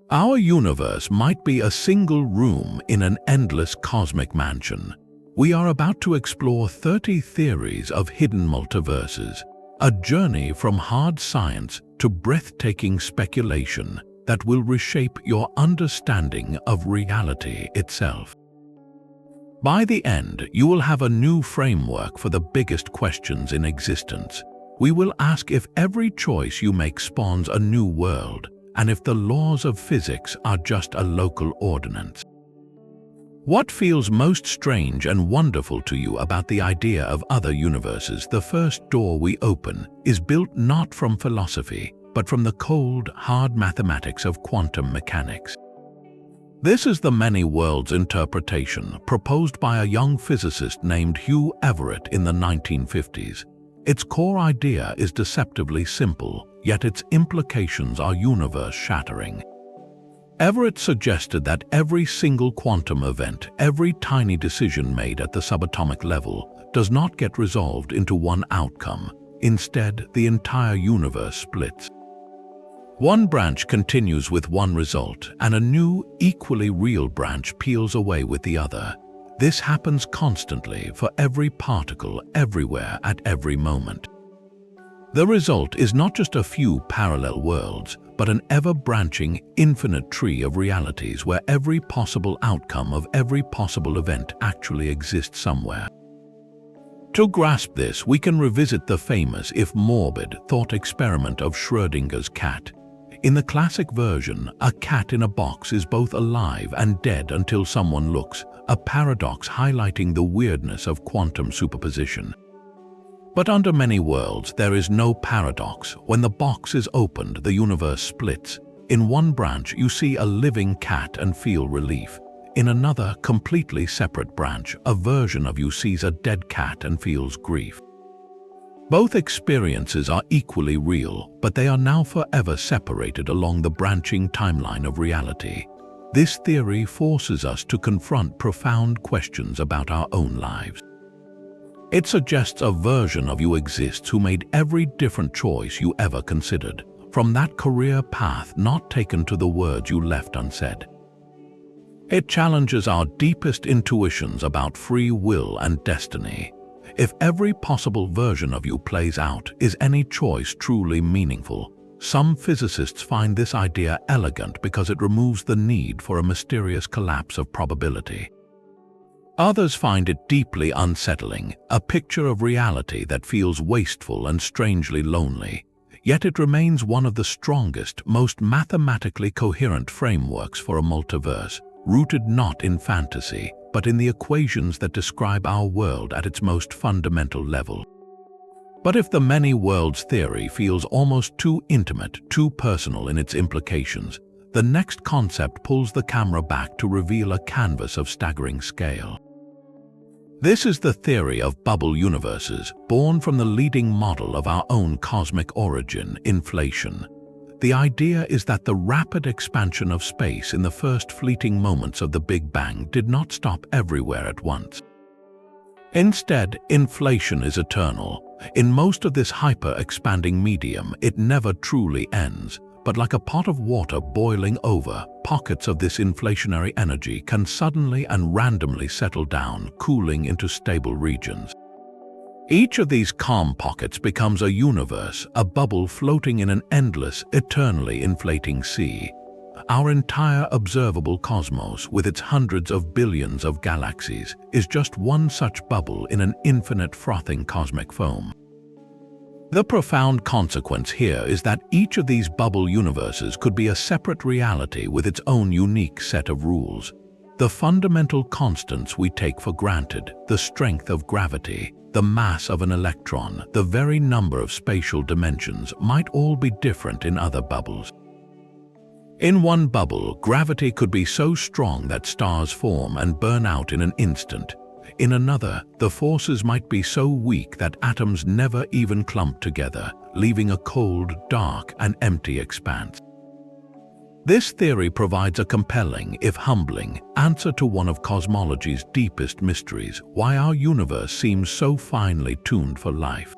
Our universe might be a single room in an endless cosmic mansion. We are about to explore 30 theories of hidden multiverses, a journey from hard science to breathtaking speculation that will reshape your understanding of reality itself. By the end, you will have a new framework for the biggest questions in existence. We will ask if every choice you make spawns a new world, and if the laws of physics are just a local ordinance. What feels most strange and wonderful to you about the idea of other universes? The first door we open is built not from philosophy, but from the cold, hard mathematics of quantum mechanics. This is the many worlds interpretation proposed by a young physicist named Hugh Everett in the 1950s. Its core idea is deceptively simple, yet its implications are universe-shattering. Everett suggested that every single quantum event, every tiny decision made at the subatomic level, does not get resolved into one outcome. Instead, the entire universe splits. One branch continues with one result, and a new, equally real branch peels away with the other. This happens constantly for every particle, everywhere, at every moment. The result is not just a few parallel worlds, but an ever-branching, infinite tree of realities where every possible outcome of every possible event actually exists somewhere. To grasp this, we can revisit the famous, if morbid, thought experiment of Schrödinger's cat. In the classic version, a cat in a box is both alive and dead until someone looks, a paradox highlighting the weirdness of quantum superposition. But under many worlds, there is no paradox. When the box is opened, the universe splits. In one branch, you see a living cat and feel relief. In another, completely separate branch, a version of you sees a dead cat and feels grief. Both experiences are equally real, but they are now forever separated along the branching timeline of reality. This theory forces us to confront profound questions about our own lives. It suggests a version of you exists who made every different choice you ever considered, from that career path not taken to the words you left unsaid. It challenges our deepest intuitions about free will and destiny. If every possible version of you plays out, is any choice truly meaningful? Some physicists find this idea elegant because it removes the need for a mysterious collapse of probability. Others find it deeply unsettling, a picture of reality that feels wasteful and strangely lonely. Yet it remains one of the strongest, most mathematically coherent frameworks for a multiverse, rooted not in fantasy, but in the equations that describe our world at its most fundamental level. But if the many worlds theory feels almost too intimate, too personal in its implications, the next concept pulls the camera back to reveal a canvas of staggering scale. This is the theory of bubble universes, born from the leading model of our own cosmic origin, inflation. The idea is that the rapid expansion of space in the first fleeting moments of the Big Bang did not stop everywhere at once. Instead, inflation is eternal. In most of this hyper-expanding medium, it never truly ends, but like a pot of water boiling over, pockets of this inflationary energy can suddenly and randomly settle down, cooling into stable regions. Each of these calm pockets becomes a universe, a bubble floating in an endless, eternally inflating sea. Our entire observable cosmos, with its hundreds of billions of galaxies, is just one such bubble in an infinite frothing cosmic foam. The profound consequence here is that each of these bubble universes could be a separate reality with its own unique set of rules. The fundamental constants we take for granted, the strength of gravity, the mass of an electron, the very number of spatial dimensions, might all be different in other bubbles. In one bubble, gravity could be so strong that stars form and burn out in an instant. In another, the forces might be so weak that atoms never even clump together, leaving a cold, dark, and empty expanse. This theory provides a compelling, if humbling, answer to one of cosmology's deepest mysteries: why our universe seems so finely tuned for life.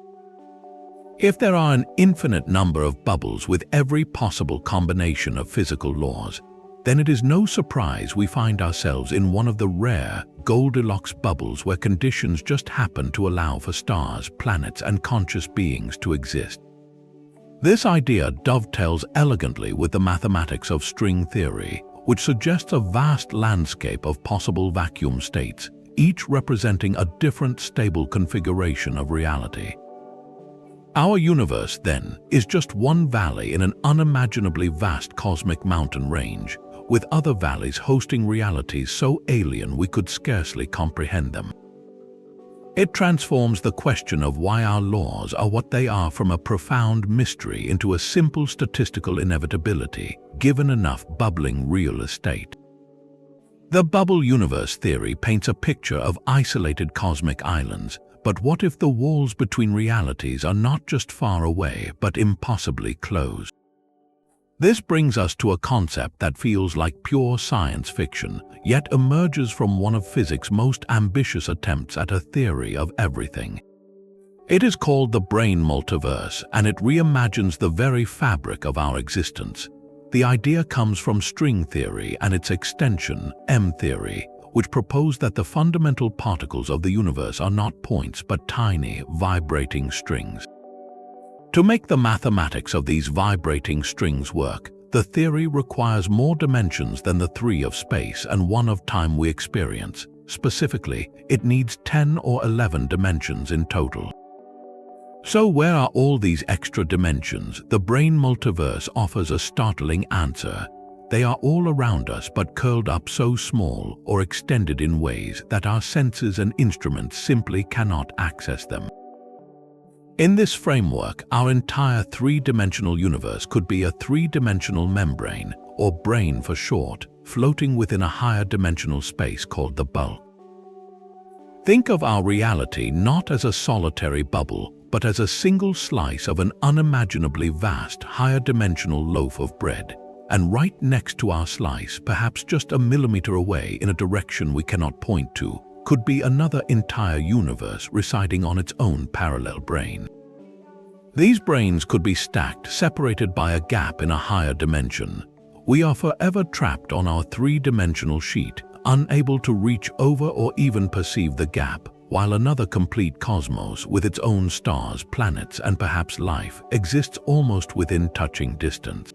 If there are an infinite number of bubbles with every possible combination of physical laws, then it is no surprise we find ourselves in one of the rare Goldilocks bubbles where conditions just happen to allow for stars, planets, and conscious beings to exist. This idea dovetails elegantly with the mathematics of string theory, which suggests a vast landscape of possible vacuum states, each representing a different stable configuration of reality. Our universe, then, is just one valley in an unimaginably vast cosmic mountain range, with other valleys hosting realities so alien we could scarcely comprehend them. It transforms the question of why our laws are what they are from a profound mystery into a simple statistical inevitability, given enough bubbling real estate. The bubble universe theory paints a picture of isolated cosmic islands, but what if the walls between realities are not just far away but impossibly close? This brings us to a concept that feels like pure science fiction, yet emerges from one of physics' most ambitious attempts at a theory of everything. It is called the brane multiverse, and it reimagines the very fabric of our existence. The idea comes from string theory and its extension, M-theory, which proposed that the fundamental particles of the universe are not points but tiny, vibrating strings. To make the mathematics of these vibrating strings work, the theory requires more dimensions than the 3 of space and 1 of time we experience. Specifically, it needs 10 or 11 dimensions in total. So where are all these extra dimensions? The brane multiverse offers a startling answer. They are all around us but curled up so small or extended in ways that our senses and instruments simply cannot access them. In this framework, our entire 3-dimensional universe could be a 3-dimensional membrane, or brane for short, floating within a higher dimensional space called the bulk. Think of our reality not as a solitary bubble, but as a single slice of an unimaginably vast, higher-dimensional loaf of bread. And right next to our slice, perhaps just a millimeter away in a direction we cannot point to, could be another entire universe residing on its own parallel brane. These branes could be stacked, separated by a gap in a higher dimension. We are forever trapped on our 3-dimensional sheet, unable to reach over or even perceive the gap, while another complete cosmos with its own stars, planets, and perhaps life exists almost within touching distance.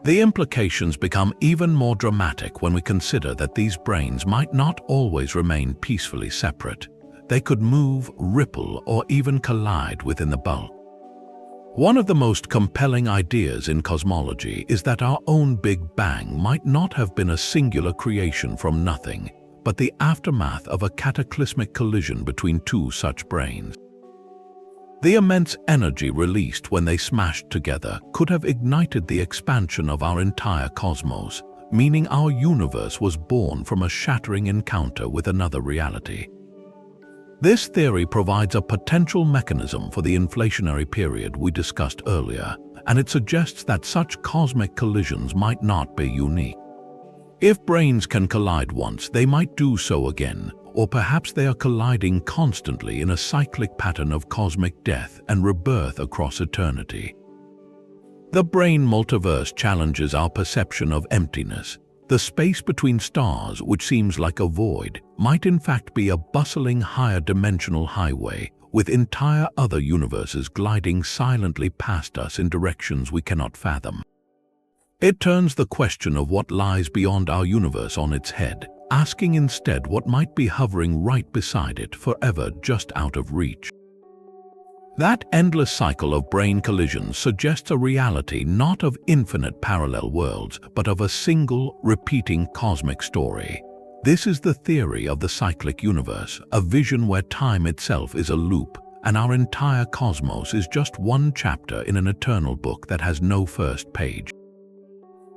The implications become even more dramatic when we consider that these branes might not always remain peacefully separate. They could move, ripple, or even collide within the bulk. One of the most compelling ideas in cosmology is that our own Big Bang might not have been a singular creation from nothing, but the aftermath of a cataclysmic collision between 2 such branes. The immense energy released when they smashed together could have ignited the expansion of our entire cosmos, meaning our universe was born from a shattering encounter with another reality. This theory provides a potential mechanism for the inflationary period we discussed earlier, and it suggests that such cosmic collisions might not be unique. If branes can collide once, they might do so again, or perhaps they are colliding constantly in a cyclic pattern of cosmic death and rebirth across eternity. The brane multiverse challenges our perception of emptiness. The space between stars, which seems like a void, might in fact be a bustling higher dimensional highway, with entire other universes gliding silently past us in directions we cannot fathom. It turns the question of what lies beyond our universe on its head, asking instead what might be hovering right beside it, forever just out of reach. That endless cycle of brane collisions suggests a reality not of infinite parallel worlds, but of a single, repeating cosmic story. This is the theory of the cyclic universe, a vision where time itself is a loop, and our entire cosmos is just one chapter in an eternal book that has no first page.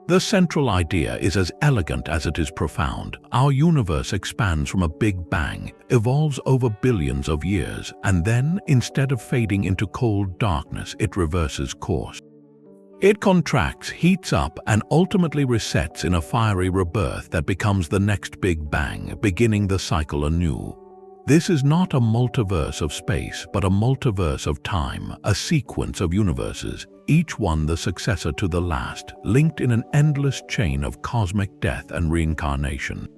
The central idea is as elegant as it is profound. Our universe expands from a Big Bang, evolves over billions of years, and then, instead of fading into cold darkness, it reverses course. It contracts, heats up, and ultimately resets in a fiery rebirth that becomes the next Big Bang, beginning the cycle anew. This is not a multiverse of space, but a multiverse of time, a sequence of universes, each one the successor to the last, linked in an endless chain of cosmic death and reincarnation.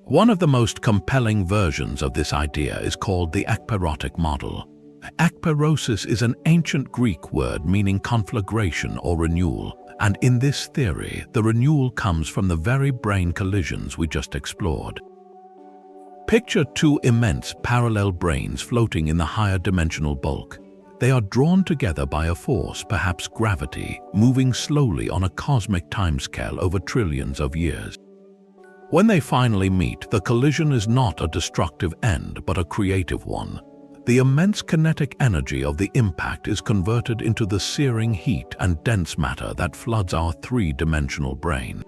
One of the most compelling versions of this idea is called the ekpyrotic model. Ekpyrosis is an ancient Greek word meaning conflagration or renewal, and in this theory, the renewal comes from the very brane collisions we just explored. Picture two immense parallel branes floating in the higher dimensional bulk. They are drawn together by a force, perhaps gravity, moving slowly on a cosmic timescale over trillions of years. When they finally meet, the collision is not a destructive end, but a creative one. The immense kinetic energy of the impact is converted into the searing heat and dense matter that floods our three-dimensional brain.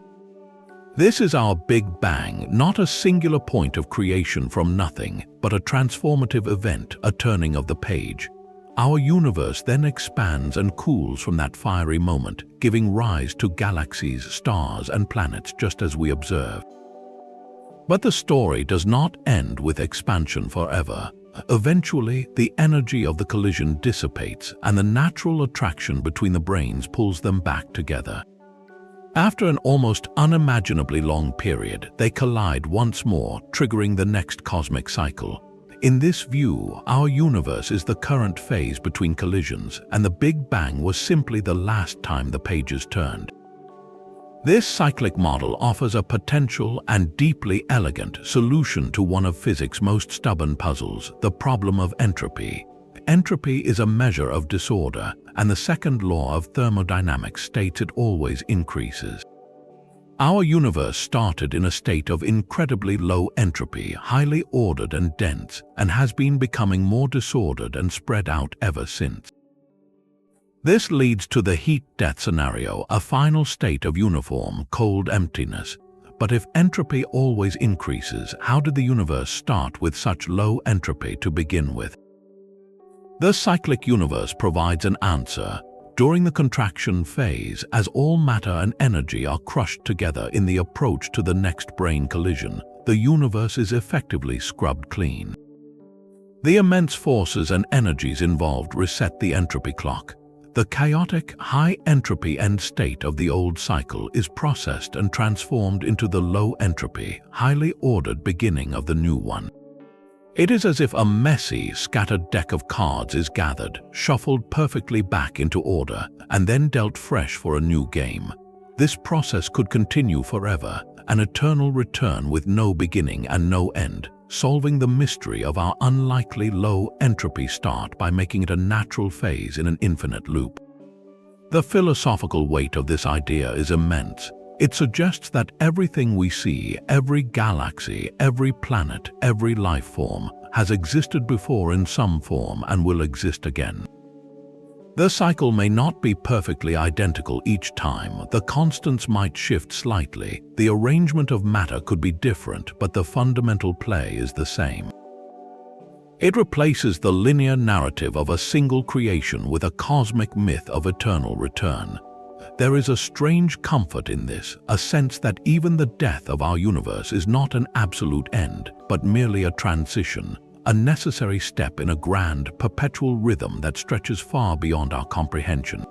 This is our Big Bang, not a singular point of creation from nothing, but a transformative event, a turning of the page. Our universe then expands and cools from that fiery moment, giving rise to galaxies, stars, and planets just as we observe. But the story does not end with expansion forever. Eventually, the energy of the collision dissipates and the natural attraction between the branes pulls them back together. After an almost unimaginably long period, they collide once more, triggering the next cosmic cycle. In this view, our universe is the current phase between collisions, and the Big Bang was simply the last time the pages turned. This cyclic model offers a potential and deeply elegant solution to one of physics' most stubborn puzzles, the problem of entropy. Entropy is a measure of disorder, and the second law of thermodynamics states it always increases. Our universe started in a state of incredibly low entropy, highly ordered and dense, and has been becoming more disordered and spread out ever since. This leads to the heat-death scenario, a final state of uniform, cold emptiness. But if entropy always increases, how did the universe start with such low entropy to begin with? The cyclic universe provides an answer. During the contraction phase, as all matter and energy are crushed together in the approach to the next brane collision, the universe is effectively scrubbed clean. The immense forces and energies involved reset the entropy clock. The chaotic, high-entropy end state of the old cycle is processed and transformed into the low-entropy, highly ordered beginning of the new one. It is as if a messy, scattered deck of cards is gathered, shuffled perfectly back into order, and then dealt fresh for a new game. This process could continue forever, an eternal return with no beginning and no end, solving the mystery of our unlikely low-entropy start by making it a natural phase in an infinite loop. The philosophical weight of this idea is immense. It suggests that everything we see, every galaxy, every planet, every life form, has existed before in some form and will exist again. The cycle may not be perfectly identical each time, the constants might shift slightly, the arrangement of matter could be different, but the fundamental play is the same. It replaces the linear narrative of a single creation with a cosmic myth of eternal return. There is a strange comfort in this, a sense that even the death of our universe is not an absolute end, but merely a transition, a necessary step in a grand, perpetual rhythm that stretches far beyond our comprehension.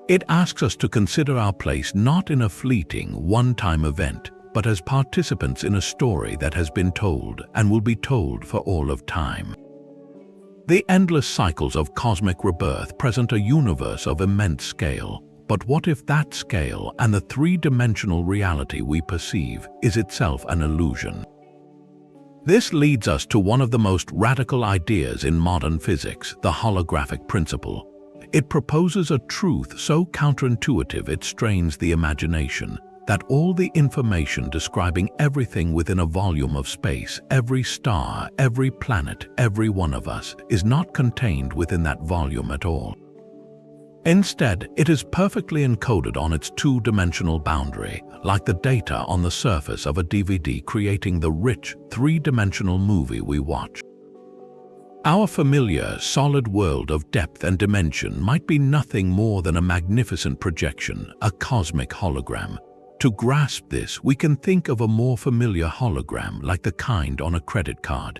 It asks us to consider our place not in a fleeting, one-time event, but as participants in a story that has been told and will be told for all of time. The endless cycles of cosmic rebirth present a universe of immense scale, but what if that scale and the three-dimensional reality we perceive is itself an illusion? This leads us to one of the most radical ideas in modern physics, the holographic principle. It proposes a truth so counterintuitive it strains the imagination, that all the information describing everything within a volume of space, every star, every planet, every one of us, is not contained within that volume at all. Instead, it is perfectly encoded on its two-dimensional boundary, like the data on the surface of a DVD, creating the rich, three-dimensional movie we watch. Our familiar, solid world of depth and dimension might be nothing more than a magnificent projection, a cosmic hologram. To grasp this, we can think of a more familiar hologram like the kind on a credit card.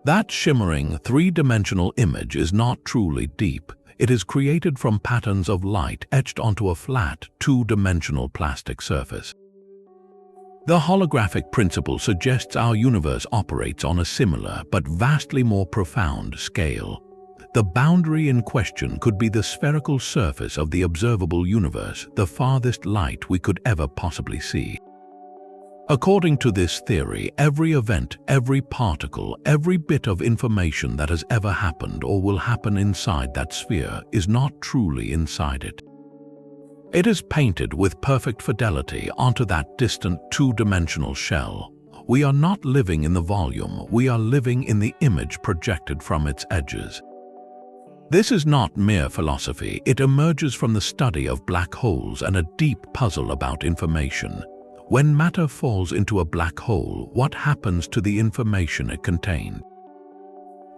That shimmering, three-dimensional image is not truly deep. It is created from patterns of light etched onto a flat, two-dimensional plastic surface. The holographic principle suggests our universe operates on a similar but vastly more profound scale. The boundary in question could be the spherical surface of the observable universe, the farthest light we could ever possibly see. According to this theory, every event, every particle, every bit of information that has ever happened or will happen inside that sphere is not truly inside it. It is painted with perfect fidelity onto that distant two-dimensional shell. We are not living in the volume, we are living in the image projected from its edges. This is not mere philosophy, it emerges from the study of black holes and a deep puzzle about information. When matter falls into a black hole, what happens to the information it contained?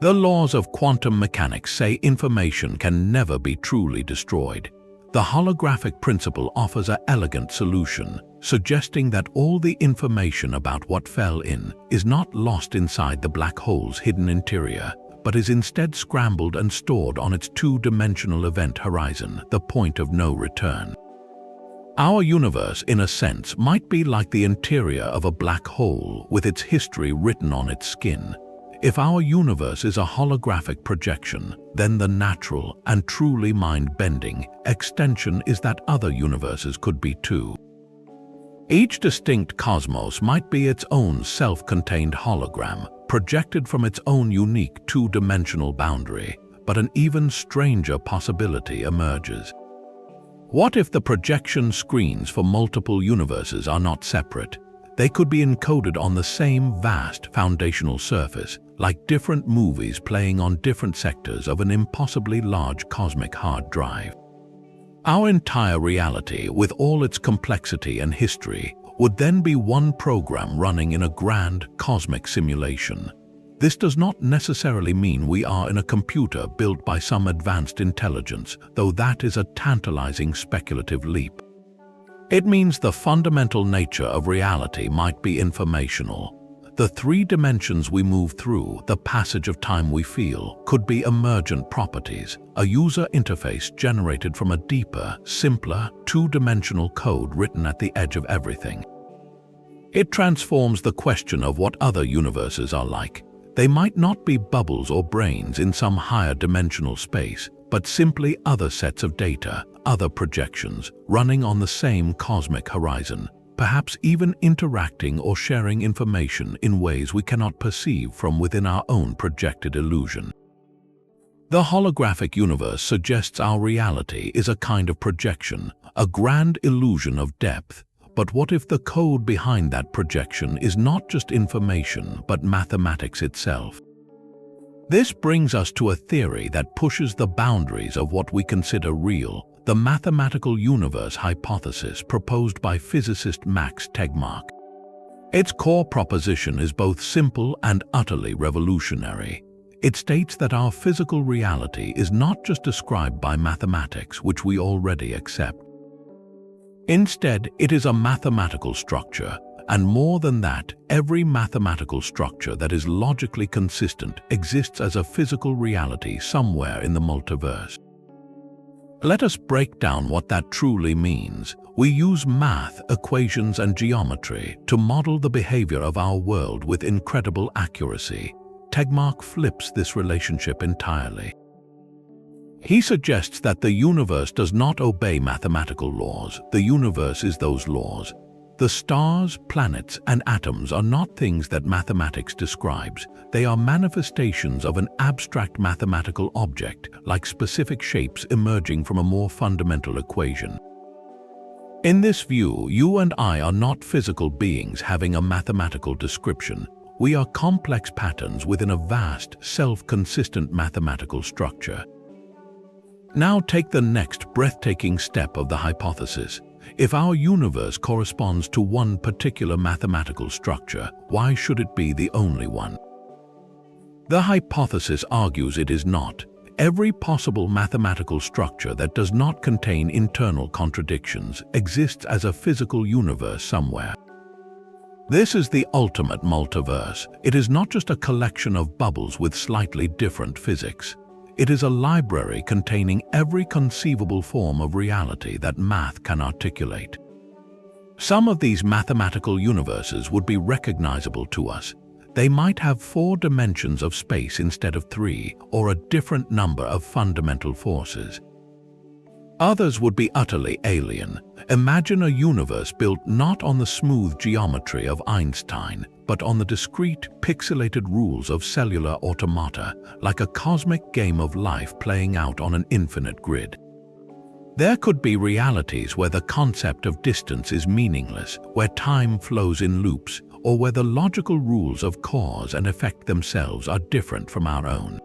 The laws of quantum mechanics say information can never be truly destroyed. The holographic principle offers an elegant solution, suggesting that all the information about what fell in is not lost inside the black hole's hidden interior, but is instead scrambled and stored on its two-dimensional event horizon, the point of no return. Our universe, in a sense, might be like the interior of a black hole with its history written on its skin. If our universe is a holographic projection, then the natural and truly mind-bending extension is that other universes could be too. Each distinct cosmos might be its own self-contained hologram, projected from its own unique two-dimensional boundary, but an even stranger possibility emerges. What if the projection screens for multiple universes are not separate? They could be encoded on the same vast foundational surface, like different movies playing on different sectors of an impossibly large cosmic hard drive. Our entire reality, with all its complexity and history, would then be one program running in a grand cosmic simulation. This does not necessarily mean we are in a computer built by some advanced intelligence, though that is a tantalizing speculative leap. It means the fundamental nature of reality might be informational. The three dimensions we move through, the passage of time we feel, could be emergent properties, a user interface generated from a deeper, simpler, two-dimensional code written at the edge of everything. It transforms the question of what other universes are like. They might not be bubbles or branes in some higher dimensional space, but simply other sets of data, other projections, running on the same cosmic horizon, perhaps even interacting or sharing information in ways we cannot perceive from within our own projected illusion. The holographic universe suggests our reality is a kind of projection, a grand illusion of depth. But what if the code behind that projection is not just information, but mathematics itself? This brings us to a theory that pushes the boundaries of what we consider real, the mathematical universe hypothesis proposed by physicist Max Tegmark. Its core proposition is both simple and utterly revolutionary. It states that our physical reality is not just described by mathematics, which we already accept. Instead, it is a mathematical structure, and more than that, every mathematical structure that is logically consistent exists as a physical reality somewhere in the multiverse. Let us break down what that truly means. We use math, equations, and geometry to model the behavior of our world with incredible accuracy. Tegmark flips this relationship entirely. He suggests that the universe does not obey mathematical laws. The universe is those laws. The stars, planets, and atoms are not things that mathematics describes. They are manifestations of an abstract mathematical object, like specific shapes emerging from a more fundamental equation. In this view, you and I are not physical beings having a mathematical description. We are complex patterns within a vast, self-consistent mathematical structure. Now take the next breathtaking step of the hypothesis. If our universe corresponds to one particular mathematical structure, why should it be the only one? The hypothesis argues it is not. Every possible mathematical structure that does not contain internal contradictions exists as a physical universe somewhere. This is the ultimate multiverse. It is not just a collection of bubbles with slightly different physics. It is a library containing every conceivable form of reality that math can articulate. Some of these mathematical universes would be recognizable to us. They might have 4 dimensions of space instead of 3, or a different number of fundamental forces. Others would be utterly alien. Imagine a universe built not on the smooth geometry of Einstein, but on the discrete, pixelated rules of cellular automata, like a cosmic game of life playing out on an infinite grid. There could be realities where the concept of distance is meaningless, where time flows in loops, or where the logical rules of cause and effect themselves are different from our own.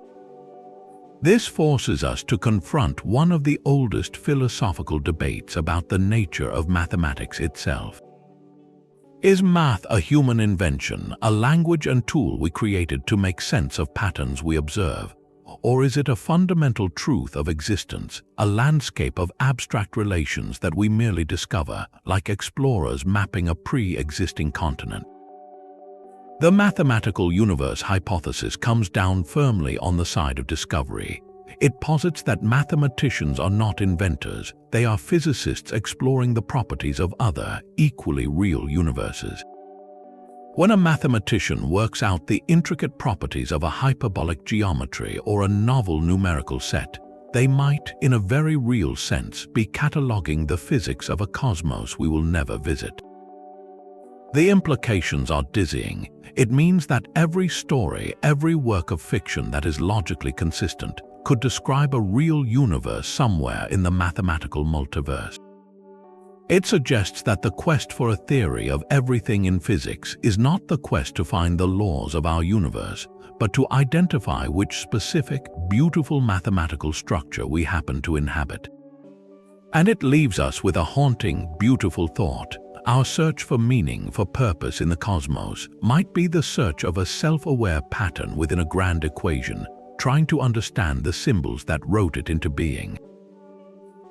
This forces us to confront one of the oldest philosophical debates about the nature of mathematics itself. Is math a human invention, a language and tool we created to make sense of patterns we observe? Or is it a fundamental truth of existence, a landscape of abstract relations that we merely discover, like explorers mapping a pre-existing continent? The mathematical universe hypothesis comes down firmly on the side of discovery. It posits that mathematicians are not inventors, they are physicists exploring the properties of other, equally real universes. When a mathematician works out the intricate properties of a hyperbolic geometry or a novel numerical set, they might, in a very real sense, be cataloging the physics of a cosmos we will never visit. The implications are dizzying. It means that every story, every work of fiction that is logically consistent, could describe a real universe somewhere in the mathematical multiverse. It suggests that the quest for a theory of everything in physics is not the quest to find the laws of our universe, but to identify which specific, beautiful mathematical structure we happen to inhabit. And it leaves us with a haunting, beautiful thought. Our search for meaning, for purpose in the cosmos, might be the search of a self-aware pattern within a grand equation, trying to understand the symbols that wrote it into being.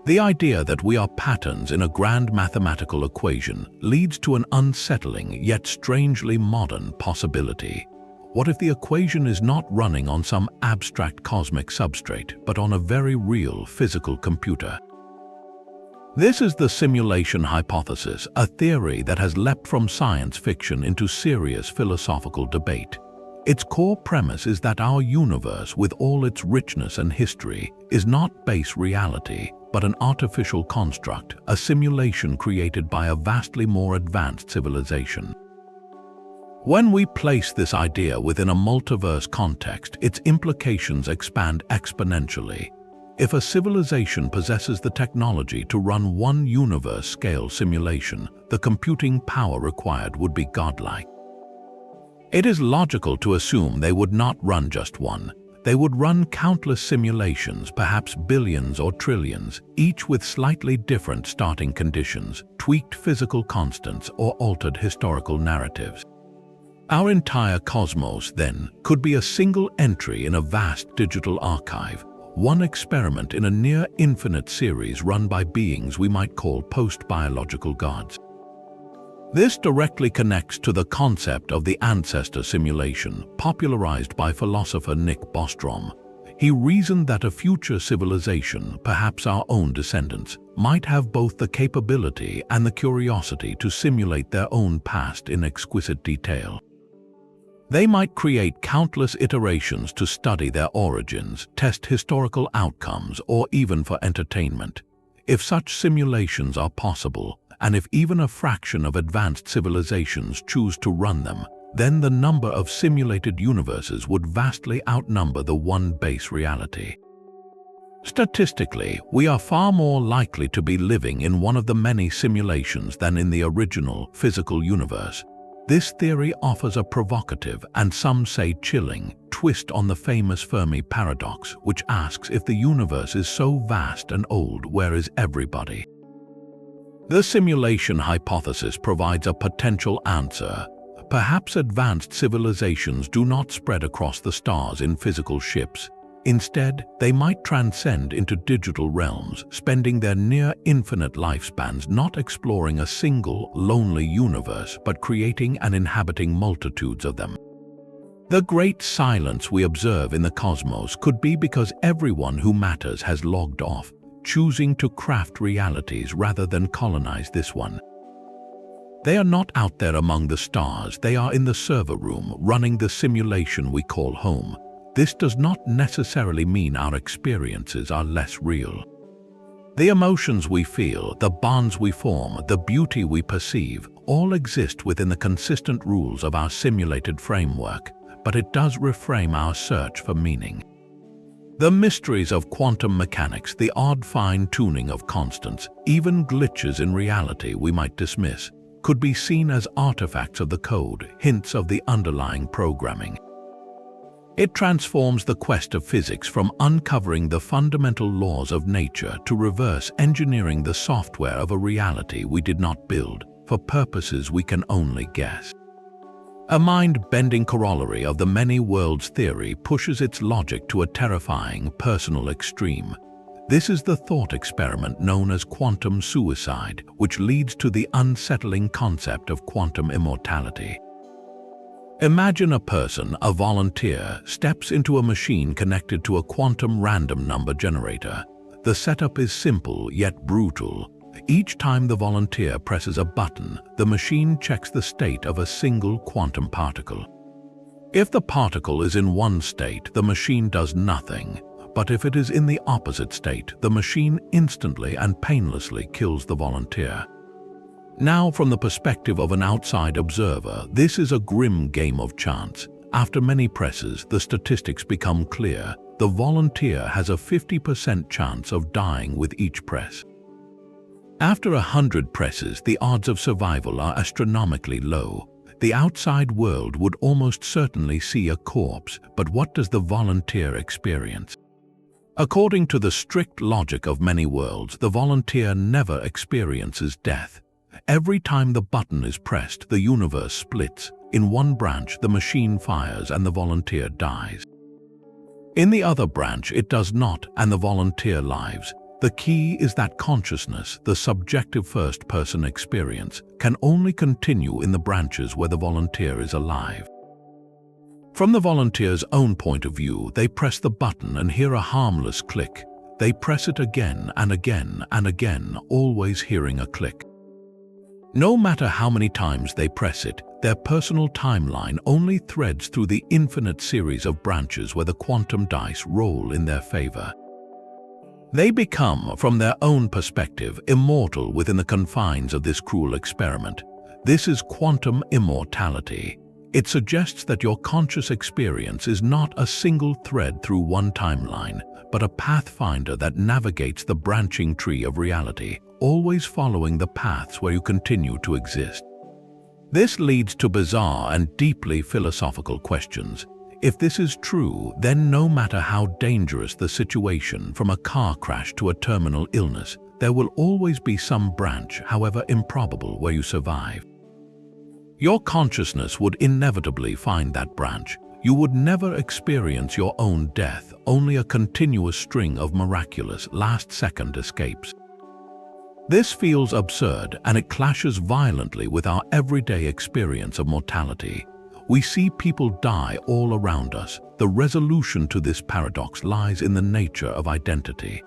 The idea that we are patterns in a grand mathematical equation leads to an unsettling yet strangely modern possibility. What if the equation is not running on some abstract cosmic substrate, but on a very real physical computer? This is the simulation hypothesis, a theory that has leapt from science fiction into serious philosophical debate. Its core premise is that our universe, with all its richness and history, is not base reality, but an artificial construct, a simulation created by a vastly more advanced civilization. When we place this idea within a multiverse context, its implications expand exponentially. If a civilization possesses the technology to run one universe-scale simulation, the computing power required would be godlike. It is logical to assume they would not run just one. They would run countless simulations, perhaps billions or trillions, each with slightly different starting conditions, tweaked physical constants, or altered historical narratives. Our entire cosmos, then, could be a single entry in a vast digital archive, one experiment in a near-infinite series run by beings we might call post-biological gods. This directly connects to the concept of the ancestor simulation, popularized by philosopher Nick Bostrom. He reasoned that a future civilization, perhaps our own descendants, might have both the capability and the curiosity to simulate their own past in exquisite detail. They might create countless iterations to study their origins, test historical outcomes, or even for entertainment. If such simulations are possible, and if even a fraction of advanced civilizations choose to run them, then the number of simulated universes would vastly outnumber the one base reality. Statistically, we are far more likely to be living in one of the many simulations than in the original, physical universe. This theory offers a provocative, and some say chilling, twist on the famous Fermi paradox, which asks, if the universe is so vast and old, where is everybody? The simulation hypothesis provides a potential answer. Perhaps advanced civilizations do not spread across the stars in physical ships. Instead, they might transcend into digital realms, spending their near-infinite lifespans not exploring a single, lonely universe, but creating and inhabiting multitudes of them. The great silence we observe in the cosmos could be because everyone who matters has logged off, choosing to craft realities rather than colonize this one. They are not out there among the stars, they are in the server room, running the simulation we call home. This does not necessarily mean our experiences are less real. The emotions we feel, the bonds we form, the beauty we perceive, all exist within the consistent rules of our simulated framework, but it does reframe our search for meaning. The mysteries of quantum mechanics, the odd fine-tuning of constants, even glitches in reality we might dismiss, could be seen as artifacts of the code, hints of the underlying programming. It transforms the quest of physics from uncovering the fundamental laws of nature to reverse engineering the software of a reality we did not build, for purposes we can only guess. A mind-bending corollary of the many worlds theory pushes its logic to a terrifying personal extreme. This is the thought experiment known as quantum suicide, which leads to the unsettling concept of quantum immortality. Imagine a person, a volunteer, steps into a machine connected to a quantum random number generator. The setup is simple yet brutal. Each time the volunteer presses a button, the machine checks the state of a single quantum particle. If the particle is in one state, the machine does nothing. But if it is in the opposite state, the machine instantly and painlessly kills the volunteer. Now, from the perspective of an outside observer, this is a grim game of chance. After many presses, the statistics become clear. The volunteer has a 50% chance of dying with each press. After 100 presses, the odds of survival are astronomically low. The outside world would almost certainly see a corpse, but what does the volunteer experience? According to the strict logic of many worlds, the volunteer never experiences death. Every time the button is pressed, the universe splits. In one branch, the machine fires and the volunteer dies. In the other branch, it does not, and the volunteer lives. The key is that consciousness, the subjective first-person experience, can only continue in the branches where the volunteer is alive. From the volunteer's own point of view, they press the button and hear a harmless click. They press it again and again and again, always hearing a click. No matter how many times they press it, their personal timeline only threads through the infinite series of branches where the quantum dice roll in their favor. They become, from their own perspective, immortal within the confines of this cruel experiment. This is quantum immortality. It suggests that your conscious experience is not a single thread through one timeline, but a pathfinder that navigates the branching tree of reality, always following the paths where you continue to exist. This leads to bizarre and deeply philosophical questions. If this is true, then no matter how dangerous the situation, from a car crash to a terminal illness, there will always be some branch, however improbable, where you survive. Your consciousness would inevitably find that branch. You would never experience your own death, only a continuous string of miraculous last-second escapes. This feels absurd, and it clashes violently with our everyday experience of mortality. We see people die all around us. The resolution to this paradox lies in the nature of identity.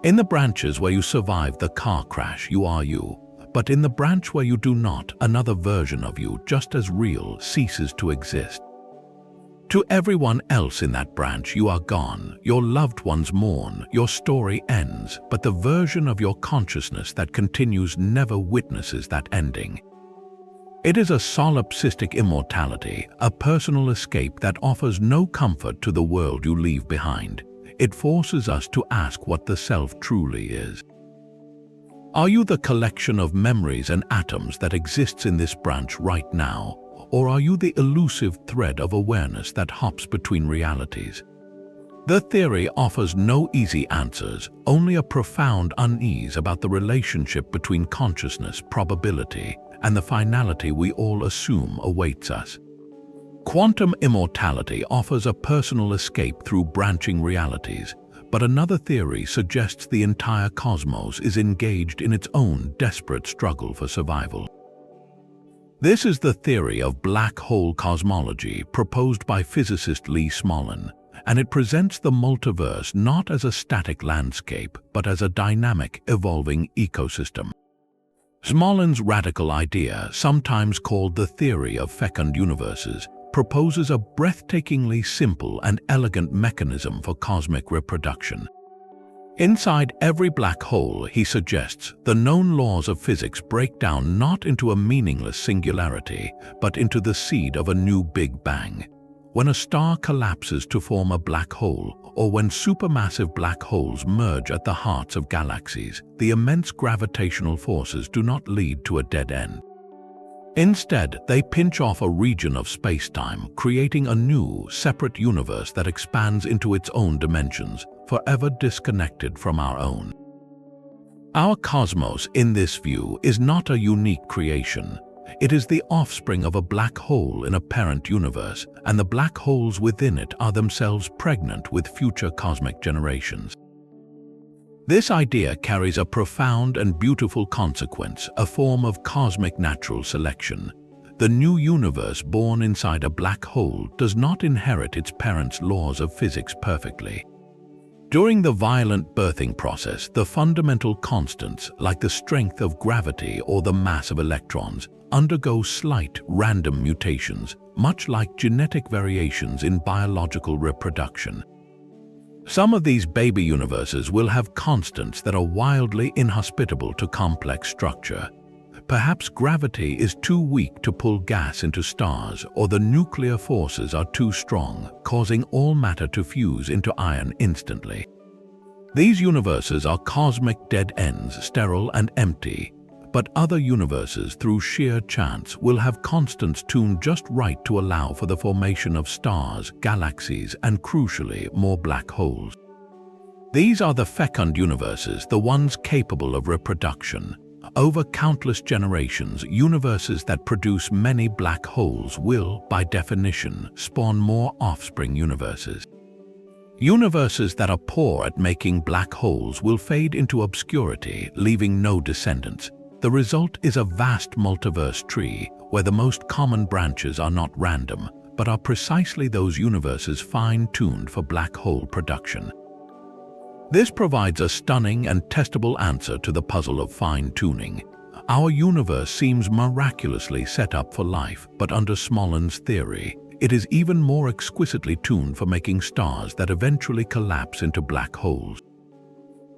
In the branches where you survive the car crash, you are you. But in the branch where you do not, another version of you, just as real, ceases to exist. To everyone else in that branch, you are gone. Your loved ones mourn. Your story ends. But the version of your consciousness that continues never witnesses that ending. It is a solipsistic immortality, a personal escape that offers no comfort to the world you leave behind. It forces us to ask what the self truly is. Are you the collection of memories and atoms that exists in this branch right now, or are you the elusive thread of awareness that hops between realities? The theory offers no easy answers, only a profound unease about the relationship between consciousness, probability, and the finality we all assume awaits us. Quantum immortality offers a personal escape through branching realities, but another theory suggests the entire cosmos is engaged in its own desperate struggle for survival. This is the theory of black hole cosmology proposed by physicist Lee Smolin, and it presents the multiverse not as a static landscape, but as a dynamic, evolving ecosystem. Smolin's radical idea, sometimes called the theory of fecund universes, proposes a breathtakingly simple and elegant mechanism for cosmic reproduction. Inside every black hole, he suggests, the known laws of physics break down not into a meaningless singularity, but into the seed of a new Big Bang. When a star collapses to form a black hole, or when supermassive black holes merge at the hearts of galaxies, the immense gravitational forces do not lead to a dead end. Instead, they pinch off a region of space-time, creating a new, separate universe that expands into its own dimensions, forever disconnected from our own. Our cosmos, in this view, is not a unique creation. It is the offspring of a black hole in a parent universe, and the black holes within it are themselves pregnant with future cosmic generations. This idea carries a profound and beautiful consequence, a form of cosmic natural selection. The new universe born inside a black hole does not inherit its parent's laws of physics perfectly. During the violent birthing process, the fundamental constants, like the strength of gravity or the mass of electrons, undergo slight, random mutations, much like genetic variations in biological reproduction. Some of these baby universes will have constants that are wildly inhospitable to complex structure. Perhaps gravity is too weak to pull gas into stars, or the nuclear forces are too strong, causing all matter to fuse into iron instantly. These universes are cosmic dead ends, sterile and empty. But other universes, through sheer chance, will have constants tuned just right to allow for the formation of stars, galaxies, and crucially, more black holes. These are the fecund universes, the ones capable of reproduction. Over countless generations, universes that produce many black holes will, by definition, spawn more offspring universes. Universes that are poor at making black holes will fade into obscurity, leaving no descendants. The result is a vast multiverse tree, where the most common branches are not random, but are precisely those universes fine-tuned for black hole production. This provides a stunning and testable answer to the puzzle of fine-tuning. Our universe seems miraculously set up for life, but under Smolin's theory, it is even more exquisitely tuned for making stars that eventually collapse into black holes.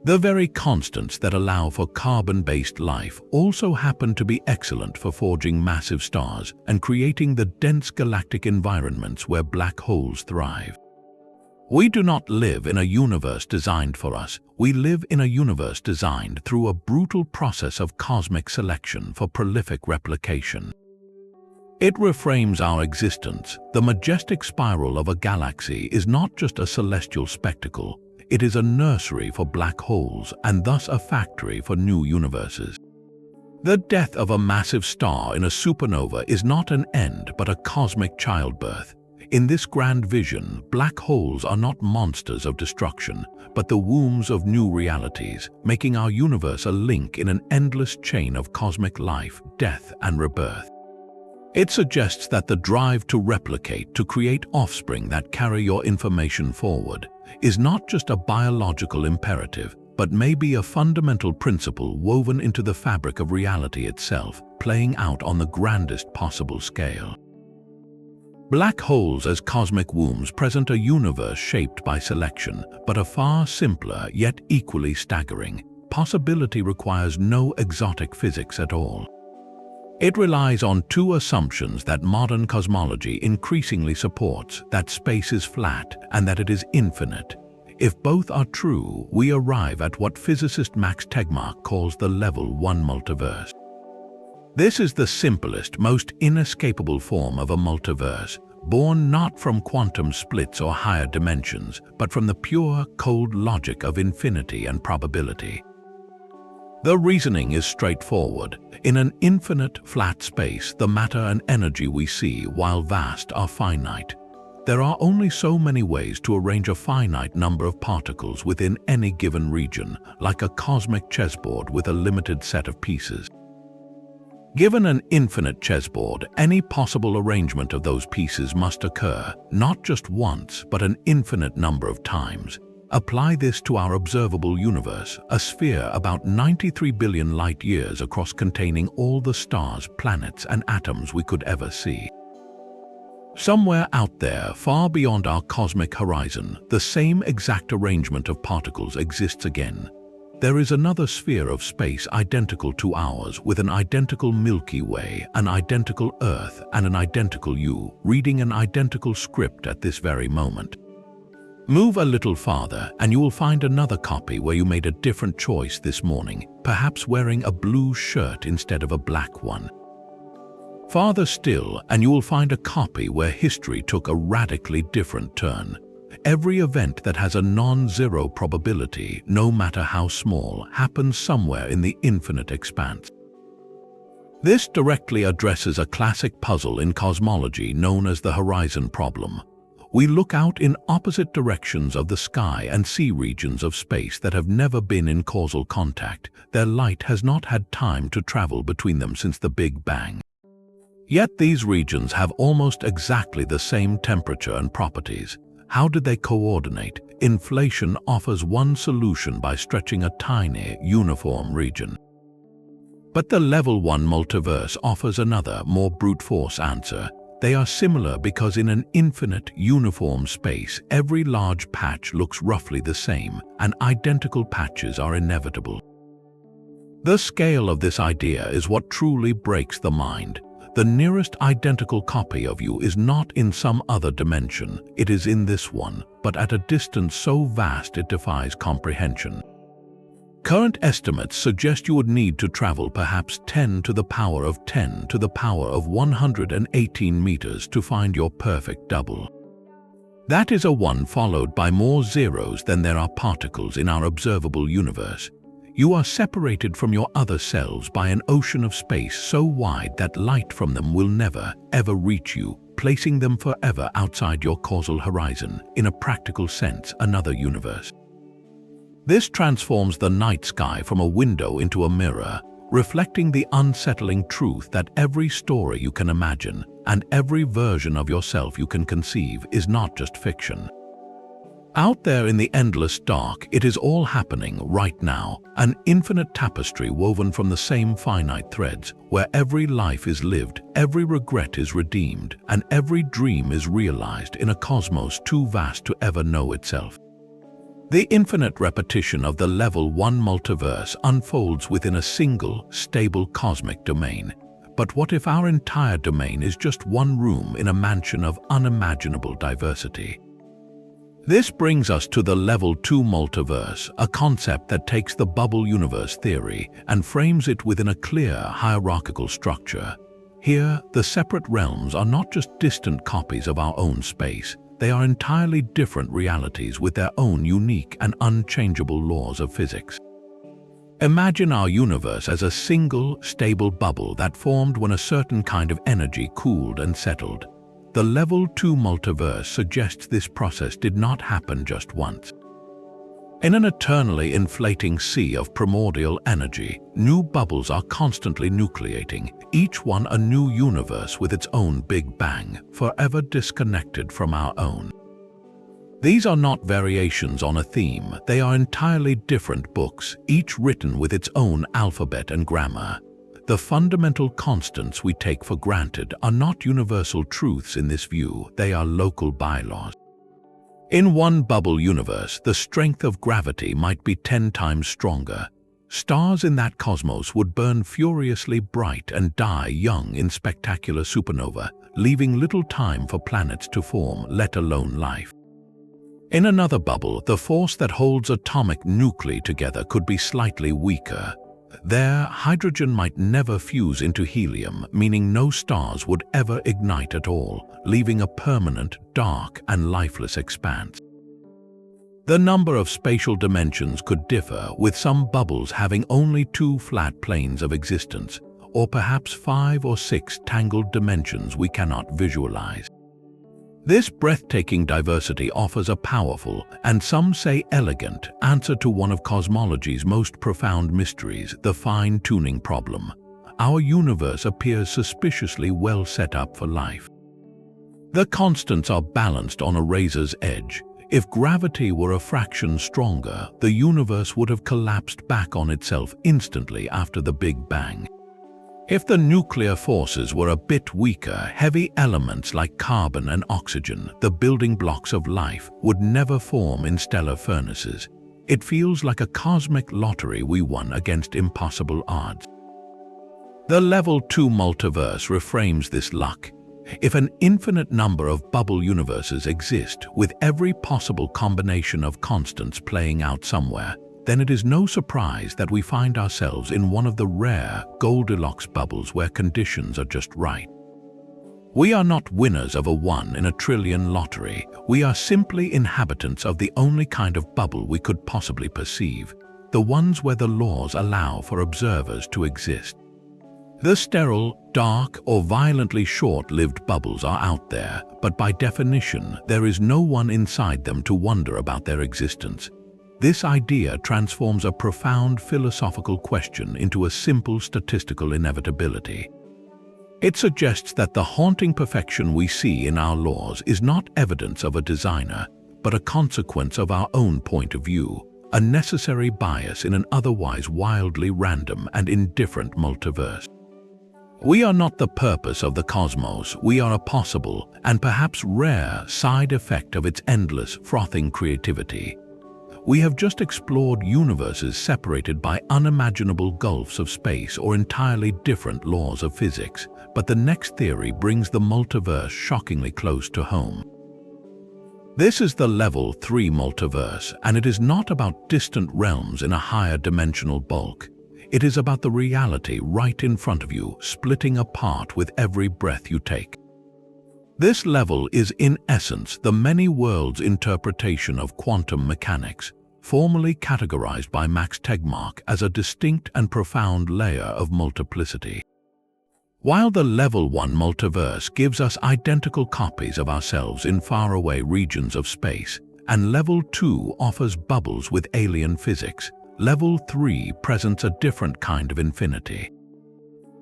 The very constants that allow for carbon-based life also happen to be excellent for forging massive stars and creating the dense galactic environments where black holes thrive. We do not live in a universe designed for us. We live in a universe designed through a brutal process of cosmic selection for prolific replication. It reframes our existence. The majestic spiral of a galaxy is not just a celestial spectacle. It is a nursery for black holes and thus a factory for new universes. The death of a massive star in a supernova is not an end but a cosmic childbirth. In this grand vision, black holes are not monsters of destruction, but the wombs of new realities, making our universe a link in an endless chain of cosmic life, death, and rebirth. It suggests that the drive to replicate, to create offspring that carry your information forward, is not just a biological imperative, but may be a fundamental principle woven into the fabric of reality itself, playing out on the grandest possible scale. Black holes as cosmic wombs present a universe shaped by selection, but a far simpler yet equally staggering. Possibility requires no exotic physics at all. It relies on two assumptions that modern cosmology increasingly supports: that space is flat and that it is infinite. If both are true, we arrive at what physicist Max Tegmark calls the level 1 multiverse. This is the simplest, most inescapable form of a multiverse, born not from quantum splits or higher dimensions, but from the pure, cold logic of infinity and probability. The reasoning is straightforward. In an infinite flat space, the matter and energy we see, while vast, are finite. There are only so many ways to arrange a finite number of particles within any given region, like a cosmic chessboard with a limited set of pieces. Given an infinite chessboard, any possible arrangement of those pieces must occur, not just once, but an infinite number of times. Apply this to our observable universe, a sphere about 93 billion light-years across, containing all the stars, planets, and atoms we could ever see. Somewhere out there, far beyond our cosmic horizon, the same exact arrangement of particles exists again. There is another sphere of space identical to ours, with an identical Milky Way, an identical Earth, and an identical you, reading an identical script at this very moment. Move a little farther, and you will find another copy where you made a different choice this morning, perhaps wearing a blue shirt instead of a black one. Farther still, and you will find a copy where history took a radically different turn. Every event that has a non-zero probability, no matter how small, happens somewhere in the infinite expanse. This directly addresses a classic puzzle in cosmology known as the horizon problem. We look out in opposite directions of the sky and see regions of space that have never been in causal contact. Their light has not had time to travel between them since the Big Bang. Yet these regions have almost exactly the same temperature and properties. How did they coordinate? Inflation offers one solution by stretching a tiny, uniform region. But the level 1 multiverse offers another, more brute force answer. They are similar because in an infinite, uniform space, every large patch looks roughly the same, and identical patches are inevitable. The scale of this idea is what truly breaks the mind. The nearest identical copy of you is not in some other dimension, it is in this one, but at a distance so vast it defies comprehension. Current estimates suggest you would need to travel perhaps 10 to the power of 10 to the power of 118 meters to find your perfect double. That is a 1 followed by more zeros than there are particles in our observable universe. You are separated from your other selves by an ocean of space so wide that light from them will never, ever reach you, placing them forever outside your causal horizon, in a practical sense, another universe. This transforms the night sky from a window into a mirror, reflecting the unsettling truth that every story you can imagine and every version of yourself you can conceive is not just fiction. Out there in the endless dark, it is all happening right now, an infinite tapestry woven from the same finite threads, where every life is lived, every regret is redeemed, and every dream is realized in a cosmos too vast to ever know itself. The infinite repetition of the level 1 multiverse unfolds within a single, stable cosmic domain. But what if our entire domain is just one room in a mansion of unimaginable diversity? This brings us to the level 2 multiverse, a concept that takes the bubble universe theory and frames it within a clear hierarchical structure. Here, the separate realms are not just distant copies of our own space, they are entirely different realities with their own unique and unchangeable laws of physics. Imagine our universe as a single, stable bubble that formed when a certain kind of energy cooled and settled. The level 2 multiverse suggests this process did not happen just once. In an eternally inflating sea of primordial energy, new bubbles are constantly nucleating, each one a new universe with its own Big Bang, forever disconnected from our own. These are not variations on a theme, they are entirely different books, each written with its own alphabet and grammar. The fundamental constants we take for granted are not universal truths in this view, they are local bylaws. In one bubble universe, the strength of gravity might be 10 times stronger. Stars in that cosmos would burn furiously bright and die young in spectacular supernova, leaving little time for planets to form, let alone life. In another bubble, the force that holds atomic nuclei together could be slightly weaker. There, hydrogen might never fuse into helium, meaning no stars would ever ignite at all, leaving a permanent, dark, and lifeless expanse. The number of spatial dimensions could differ, with some bubbles having only 2 flat planes of existence, or perhaps 5 or 6 tangled dimensions we cannot visualize. This breathtaking diversity offers a powerful, and some say elegant, answer to one of cosmology's most profound mysteries, the fine-tuning problem. Our universe appears suspiciously well set up for life. The constants are balanced on a razor's edge. If gravity were a fraction stronger, the universe would have collapsed back on itself instantly after the Big Bang. If the nuclear forces were a bit weaker, heavy elements like carbon and oxygen, the building blocks of life, would never form in stellar furnaces. It feels like a cosmic lottery we won against impossible odds. The Level 2 multiverse reframes this luck. If an infinite number of bubble universes exist, with every possible combination of constants playing out somewhere, then it is no surprise that we find ourselves in one of the rare Goldilocks bubbles where conditions are just right. We are not winners of a 1 in a trillion lottery. We are simply inhabitants of the only kind of bubble we could possibly perceive, the ones where the laws allow for observers to exist. The sterile, dark, or violently short-lived bubbles are out there, but by definition, there is no one inside them to wonder about their existence. This idea transforms a profound philosophical question into a simple statistical inevitability. It suggests that the haunting perfection we see in our laws is not evidence of a designer, but a consequence of our own point of view, a necessary bias in an otherwise wildly random and indifferent multiverse. We are not the purpose of the cosmos, we are a possible, and perhaps rare, side effect of its endless, frothing creativity. We have just explored universes separated by unimaginable gulfs of space or entirely different laws of physics, but the next theory brings the multiverse shockingly close to home. This is the Level 3 multiverse, and it is not about distant realms in a higher dimensional bulk. It is about the reality right in front of you, splitting apart with every breath you take. This level is, in essence, the many worlds interpretation of quantum mechanics, formally categorized by Max Tegmark as a distinct and profound layer of multiplicity. While the Level 1 multiverse gives us identical copies of ourselves in faraway regions of space, and Level 2 offers bubbles with alien physics, Level 3 presents a different kind of infinity.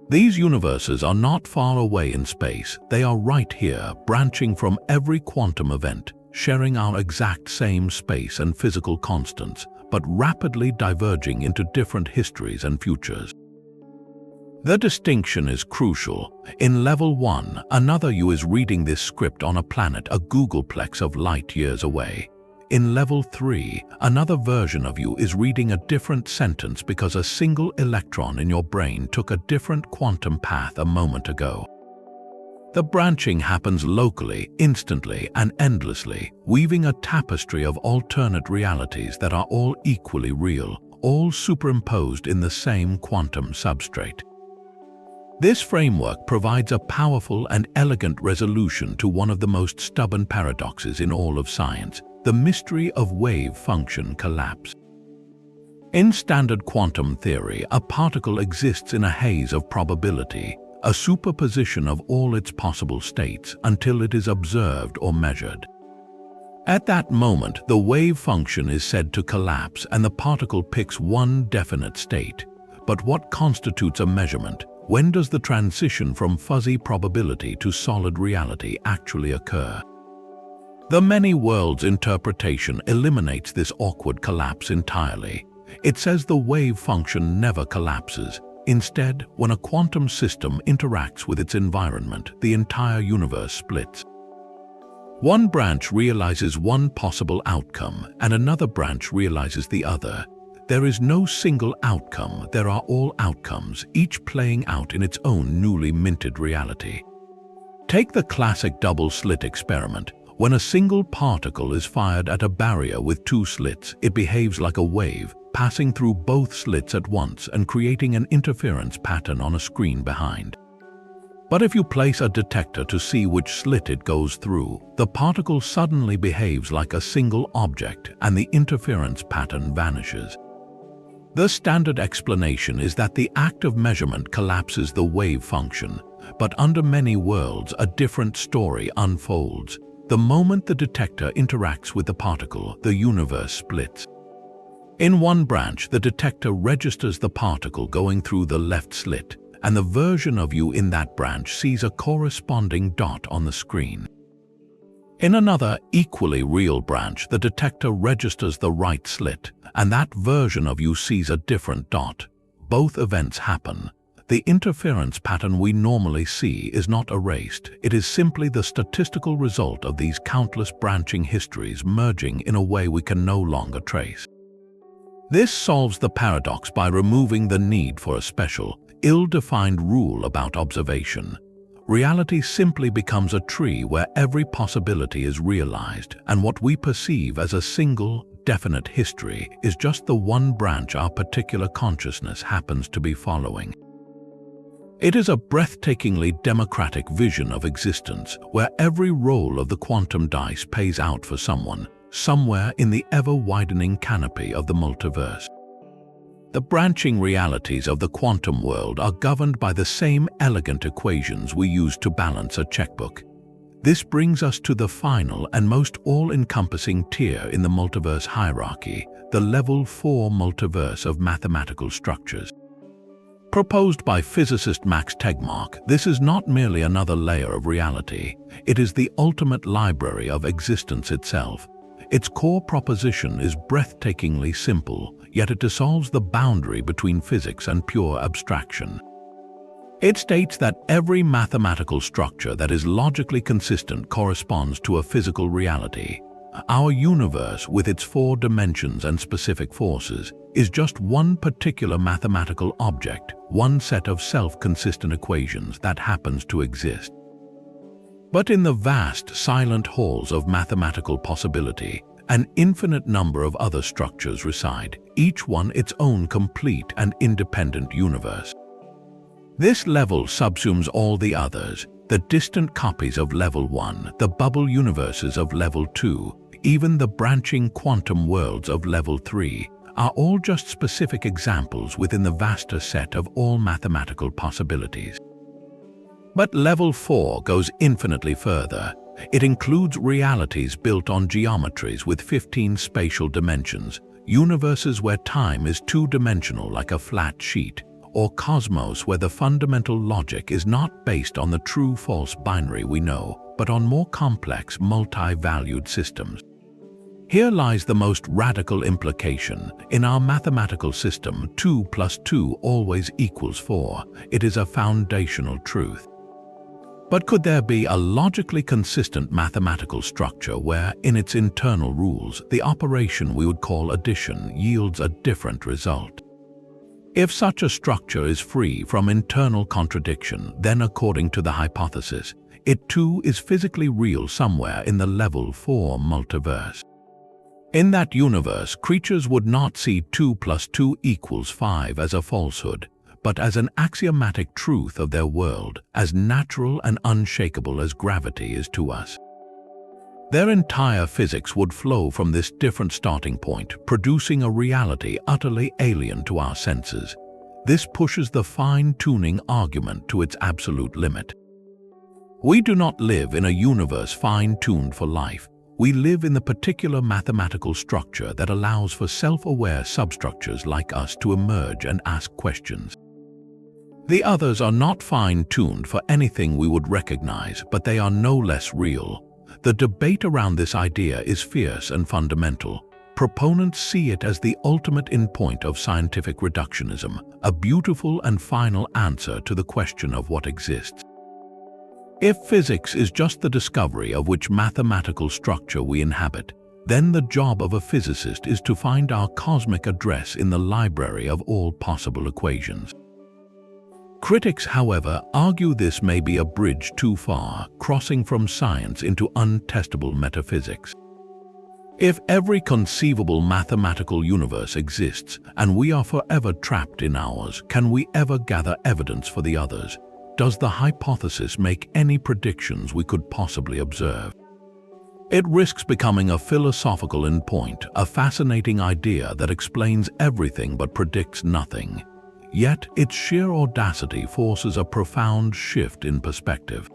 These universes are not far away in space, they are right here, branching from every quantum event, sharing our exact same space and physical constants, but rapidly diverging into different histories and futures. The distinction is crucial. In Level 1, another you is reading this script on a planet a googolplex of light years away. In Level 3, another version of you is reading a different sentence because a single electron in your brain took a different quantum path a moment ago. The branching happens locally, instantly, and endlessly, weaving a tapestry of alternate realities that are all equally real, all superimposed in the same quantum substrate. This framework provides a powerful and elegant resolution to one of the most stubborn paradoxes in all of science, the mystery of wave function collapse. In standard quantum theory, a particle exists in a haze of probability, a superposition of all its possible states until it is observed or measured. At that moment, the wave function is said to collapse and the particle picks one definite state. But what constitutes a measurement? When does the transition from fuzzy probability to solid reality actually occur? The many worlds interpretation eliminates this awkward collapse entirely. It says the wave function never collapses. Instead, when a quantum system interacts with its environment, the entire universe splits. One branch realizes one possible outcome, and another branch realizes the other. There is no single outcome, there are all outcomes, each playing out in its own newly minted reality. Take the classic double-slit experiment. When a single particle is fired at a barrier with 2 slits, it behaves like a wave, passing through both slits at once and creating an interference pattern on a screen behind. But if you place a detector to see which slit it goes through, the particle suddenly behaves like a single object and the interference pattern vanishes. The standard explanation is that the act of measurement collapses the wave function, but under many worlds a different story unfolds. The moment the detector interacts with the particle, the universe splits. In one branch, the detector registers the particle going through the left slit, and the version of you in that branch sees a corresponding dot on the screen. In another, equally real branch, the detector registers the right slit, and that version of you sees a different dot. Both events happen. The interference pattern we normally see is not erased. It is simply the statistical result of these countless branching histories merging in a way we can no longer trace. This solves the paradox by removing the need for a special, ill-defined rule about observation. Reality simply becomes a tree where every possibility is realized, and what we perceive as a single, definite history is just the one branch our particular consciousness happens to be following. It is a breathtakingly democratic vision of existence where every roll of the quantum dice pays out for someone, somewhere in the ever-widening canopy of the multiverse. The branching realities of the quantum world are governed by the same elegant equations we use to balance a checkbook. This brings us to the final and most all-encompassing tier in the multiverse hierarchy, the Level 4 multiverse of mathematical structures. Proposed by physicist Max Tegmark, this is not merely another layer of reality. It is the ultimate library of existence itself. Its core proposition is breathtakingly simple, yet it dissolves the boundary between physics and pure abstraction. It states that every mathematical structure that is logically consistent corresponds to a physical reality. Our universe, with its 4 dimensions and specific forces, is just one particular mathematical object, one set of self-consistent equations that happens to exist. But in the vast, silent halls of mathematical possibility, an infinite number of other structures reside, each one its own complete and independent universe. This level subsumes all the others, the distant copies of Level 1, the bubble universes of Level 2, even the branching quantum worlds of Level 3, are all just specific examples within the vaster set of all mathematical possibilities. But Level 4 goes infinitely further. It includes realities built on geometries with 15 spatial dimensions, universes where time is two-dimensional like a flat sheet, or cosmos where the fundamental logic is not based on the true-false binary we know, but on more complex, multi-valued systems. Here lies the most radical implication. In our mathematical system, 2 plus 2 always equals 4. It is a foundational truth. But could there be a logically consistent mathematical structure where, in its internal rules, the operation we would call addition yields a different result? If such a structure is free from internal contradiction, then according to the hypothesis, it too is physically real somewhere in the Level 4 multiverse. In that universe, creatures would not see 2 plus 2 equals 5 as a falsehood, but as an axiomatic truth of their world, as natural and unshakable as gravity is to us. Their entire physics would flow from this different starting point, producing a reality utterly alien to our senses. This pushes the fine-tuning argument to its absolute limit. We do not live in a universe fine-tuned for life. We live in the particular mathematical structure that allows for self-aware substructures like us to emerge and ask questions. The others are not fine-tuned for anything we would recognize, but they are no less real. The debate around this idea is fierce and fundamental. Proponents see it as the ultimate endpoint of scientific reductionism, a beautiful and final answer to the question of what exists. If physics is just the discovery of which mathematical structure we inhabit, then the job of a physicist is to find our cosmic address in the library of all possible equations. Critics, however, argue this may be a bridge too far, crossing from science into untestable metaphysics. If every conceivable mathematical universe exists, and we are forever trapped in ours, can we ever gather evidence for the others? does the hypothesis make any predictions we could possibly observe? It risks becoming a philosophical endpoint, a fascinating idea that explains everything but predicts nothing. Yet, its sheer audacity forces a profound shift in perspective.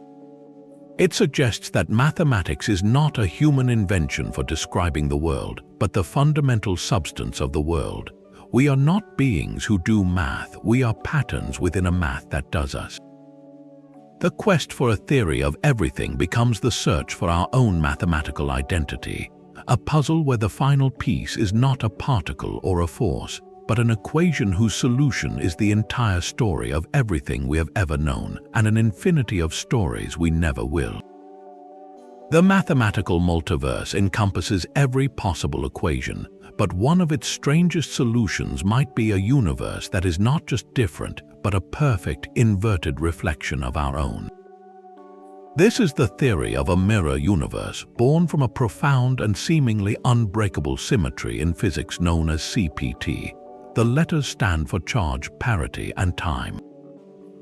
It suggests that mathematics is not a human invention for describing the world, but the fundamental substance of the world. We are not beings who do math, we are patterns within a math that does us. The quest for a theory of everything becomes the search for our own mathematical identity, a puzzle where the final piece is not a particle or a force, but an equation whose solution is the entire story of everything we have ever known and an infinity of stories we never will. The mathematical multiverse encompasses every possible equation, but one of its strangest solutions might be a universe that is not just different, but a perfect inverted reflection of our own. This is the theory of a mirror universe, born from a profound and seemingly unbreakable symmetry in physics known as CPT. The letters stand for charge, parity, and time.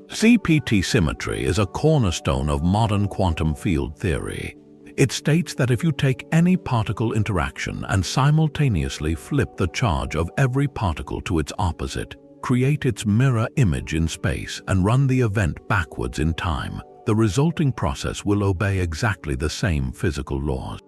CPT symmetry is a cornerstone of modern quantum field theory. It states that if you take any particle interaction and simultaneously flip the charge of every particle to its opposite, create its mirror image in space, and run the event backwards in time, the resulting process will obey exactly the same physical laws.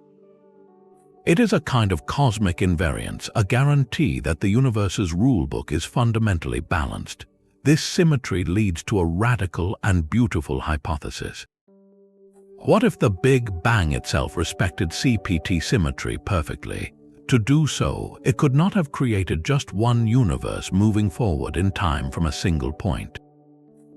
It is a kind of cosmic invariance, a guarantee that the universe's rulebook is fundamentally balanced. This symmetry leads to a radical and beautiful hypothesis. What if the Big Bang itself respected CPT symmetry perfectly? To do so, it could not have created just one universe moving forward in time from a single point.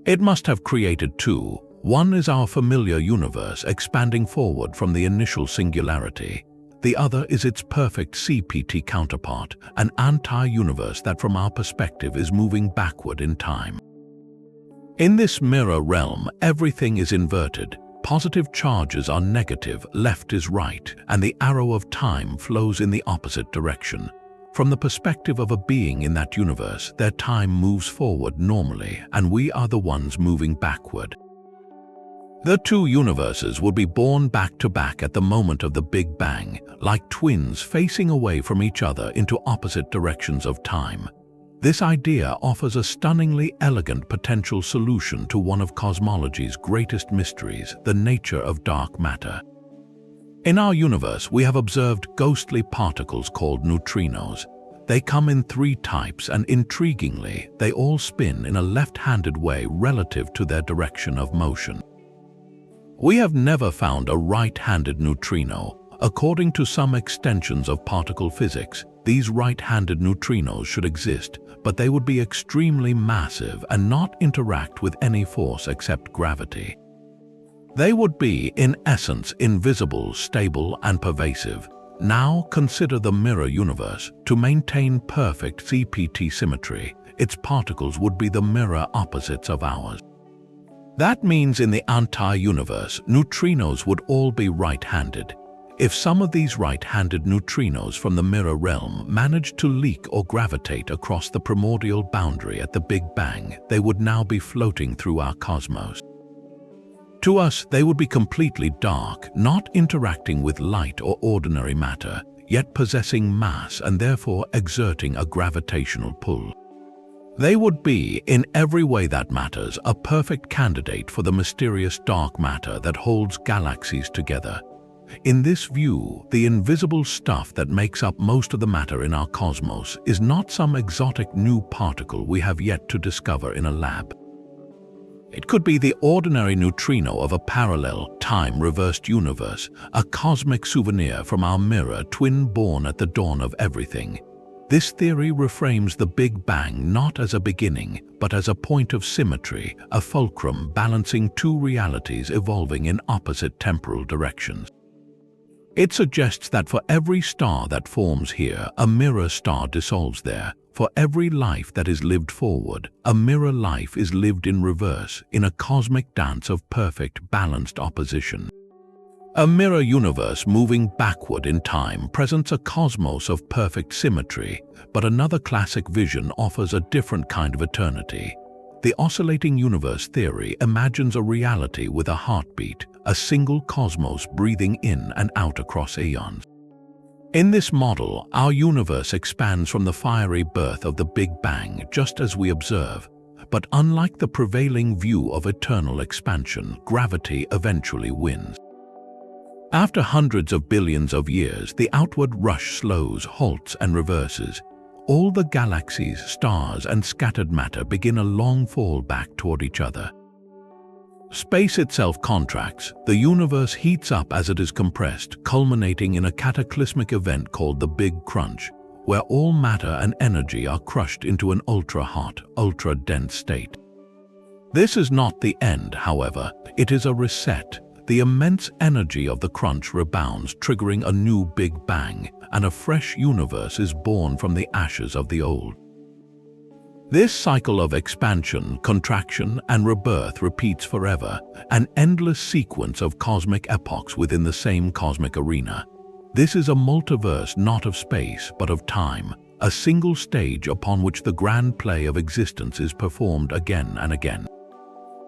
It must have created two. One is our familiar universe expanding forward from the initial singularity. The other is its perfect CPT counterpart, an anti-universe that from our perspective is moving backward in time. In this mirror realm, everything is inverted. Positive charges are negative, left is right, and the arrow of time flows in the opposite direction. From the perspective of a being in that universe, their time moves forward normally, and we are the ones moving backward. The two universes would be born back to back at the moment of the Big Bang, like twins facing away from each other into opposite directions of time. This idea offers a stunningly elegant potential solution to one of cosmology's greatest mysteries, the nature of dark matter. In our universe, we have observed ghostly particles called neutrinos. They come in three types, and intriguingly, they all spin in a left-handed way relative to their direction of motion. We have never found a right-handed neutrino. According to some extensions of particle physics, these right-handed neutrinos should exist, but they would be extremely massive and not interact with any force except gravity. They would be, in essence, invisible, stable, and pervasive. Now consider the mirror universe. To maintain perfect CPT symmetry, its particles would be the mirror opposites of ours. That means in the anti-universe, neutrinos would all be right-handed. If some of these right-handed neutrinos from the mirror realm managed to leak or gravitate across the primordial boundary at the Big Bang, they would now be floating through our cosmos. To us, they would be completely dark, not interacting with light or ordinary matter, yet possessing mass and therefore exerting a gravitational pull. They would be, in every way that matters, a perfect candidate for the mysterious dark matter that holds galaxies together. In this view, the invisible stuff that makes up most of the matter in our cosmos is not some exotic new particle we have yet to discover in a lab. It could be the ordinary neutrino of a parallel, time-reversed universe, a cosmic souvenir from our mirror twin born at the dawn of everything. This theory reframes the Big Bang not as a beginning, but as a point of symmetry, a fulcrum balancing two realities evolving in opposite temporal directions. It suggests that for every star that forms here, a mirror star dissolves there. For every life that is lived forward, a mirror life is lived in reverse, in a cosmic dance of perfect, balanced opposition. A mirror universe moving backward in time presents a cosmos of perfect symmetry, but another classic vision offers a different kind of eternity. The oscillating universe theory imagines a reality with a heartbeat, a single cosmos breathing in and out across eons. In this model, our universe expands from the fiery birth of the Big Bang just as we observe. But unlike the prevailing view of eternal expansion, gravity eventually wins. After hundreds of billions of years, the outward rush slows, halts, and reverses. All the galaxies, stars, and scattered matter begin a long fall back toward each other. Space itself contracts, the universe heats up as it is compressed, culminating in a cataclysmic event called the Big Crunch, where all matter and energy are crushed into an ultra-hot, ultra-dense state. This is not the end, however, it is a reset. The immense energy of the crunch rebounds, triggering a new Big Bang, and a fresh universe is born from the ashes of the old. This cycle of expansion, contraction, and rebirth repeats forever, an endless sequence of cosmic epochs within the same cosmic arena. This is a multiverse not of space, but of time, a single stage upon which the grand play of existence is performed again and again.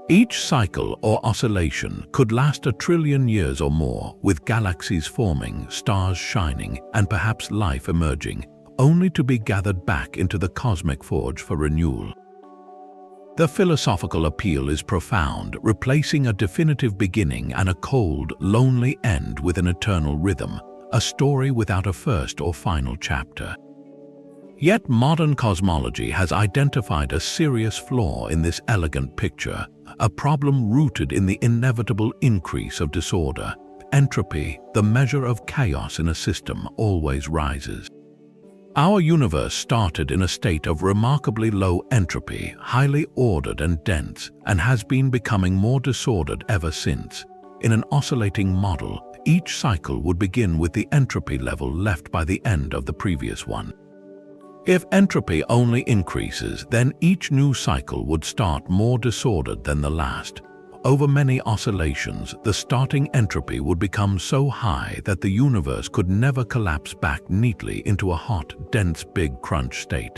Each cycle or oscillation could last 1 trillion years or more, with galaxies forming, stars shining, and perhaps life emerging, only to be gathered back into the cosmic forge for renewal. The philosophical appeal is profound, replacing a definitive beginning and a cold, lonely end with an eternal rhythm, a story without a first or final chapter. Yet modern cosmology has identified a serious flaw in this elegant picture, a problem rooted in the inevitable increase of disorder. Entropy, the measure of chaos in a system, always rises. Our universe started in a state of remarkably low entropy, highly ordered and dense, and has been becoming more disordered ever since. In an oscillating model, each cycle would begin with the entropy level left by the end of the previous one. If entropy only increases, then each new cycle would start more disordered than the last. Over many oscillations, the starting entropy would become so high that the universe could never collapse back neatly into a hot, dense Big Crunch state.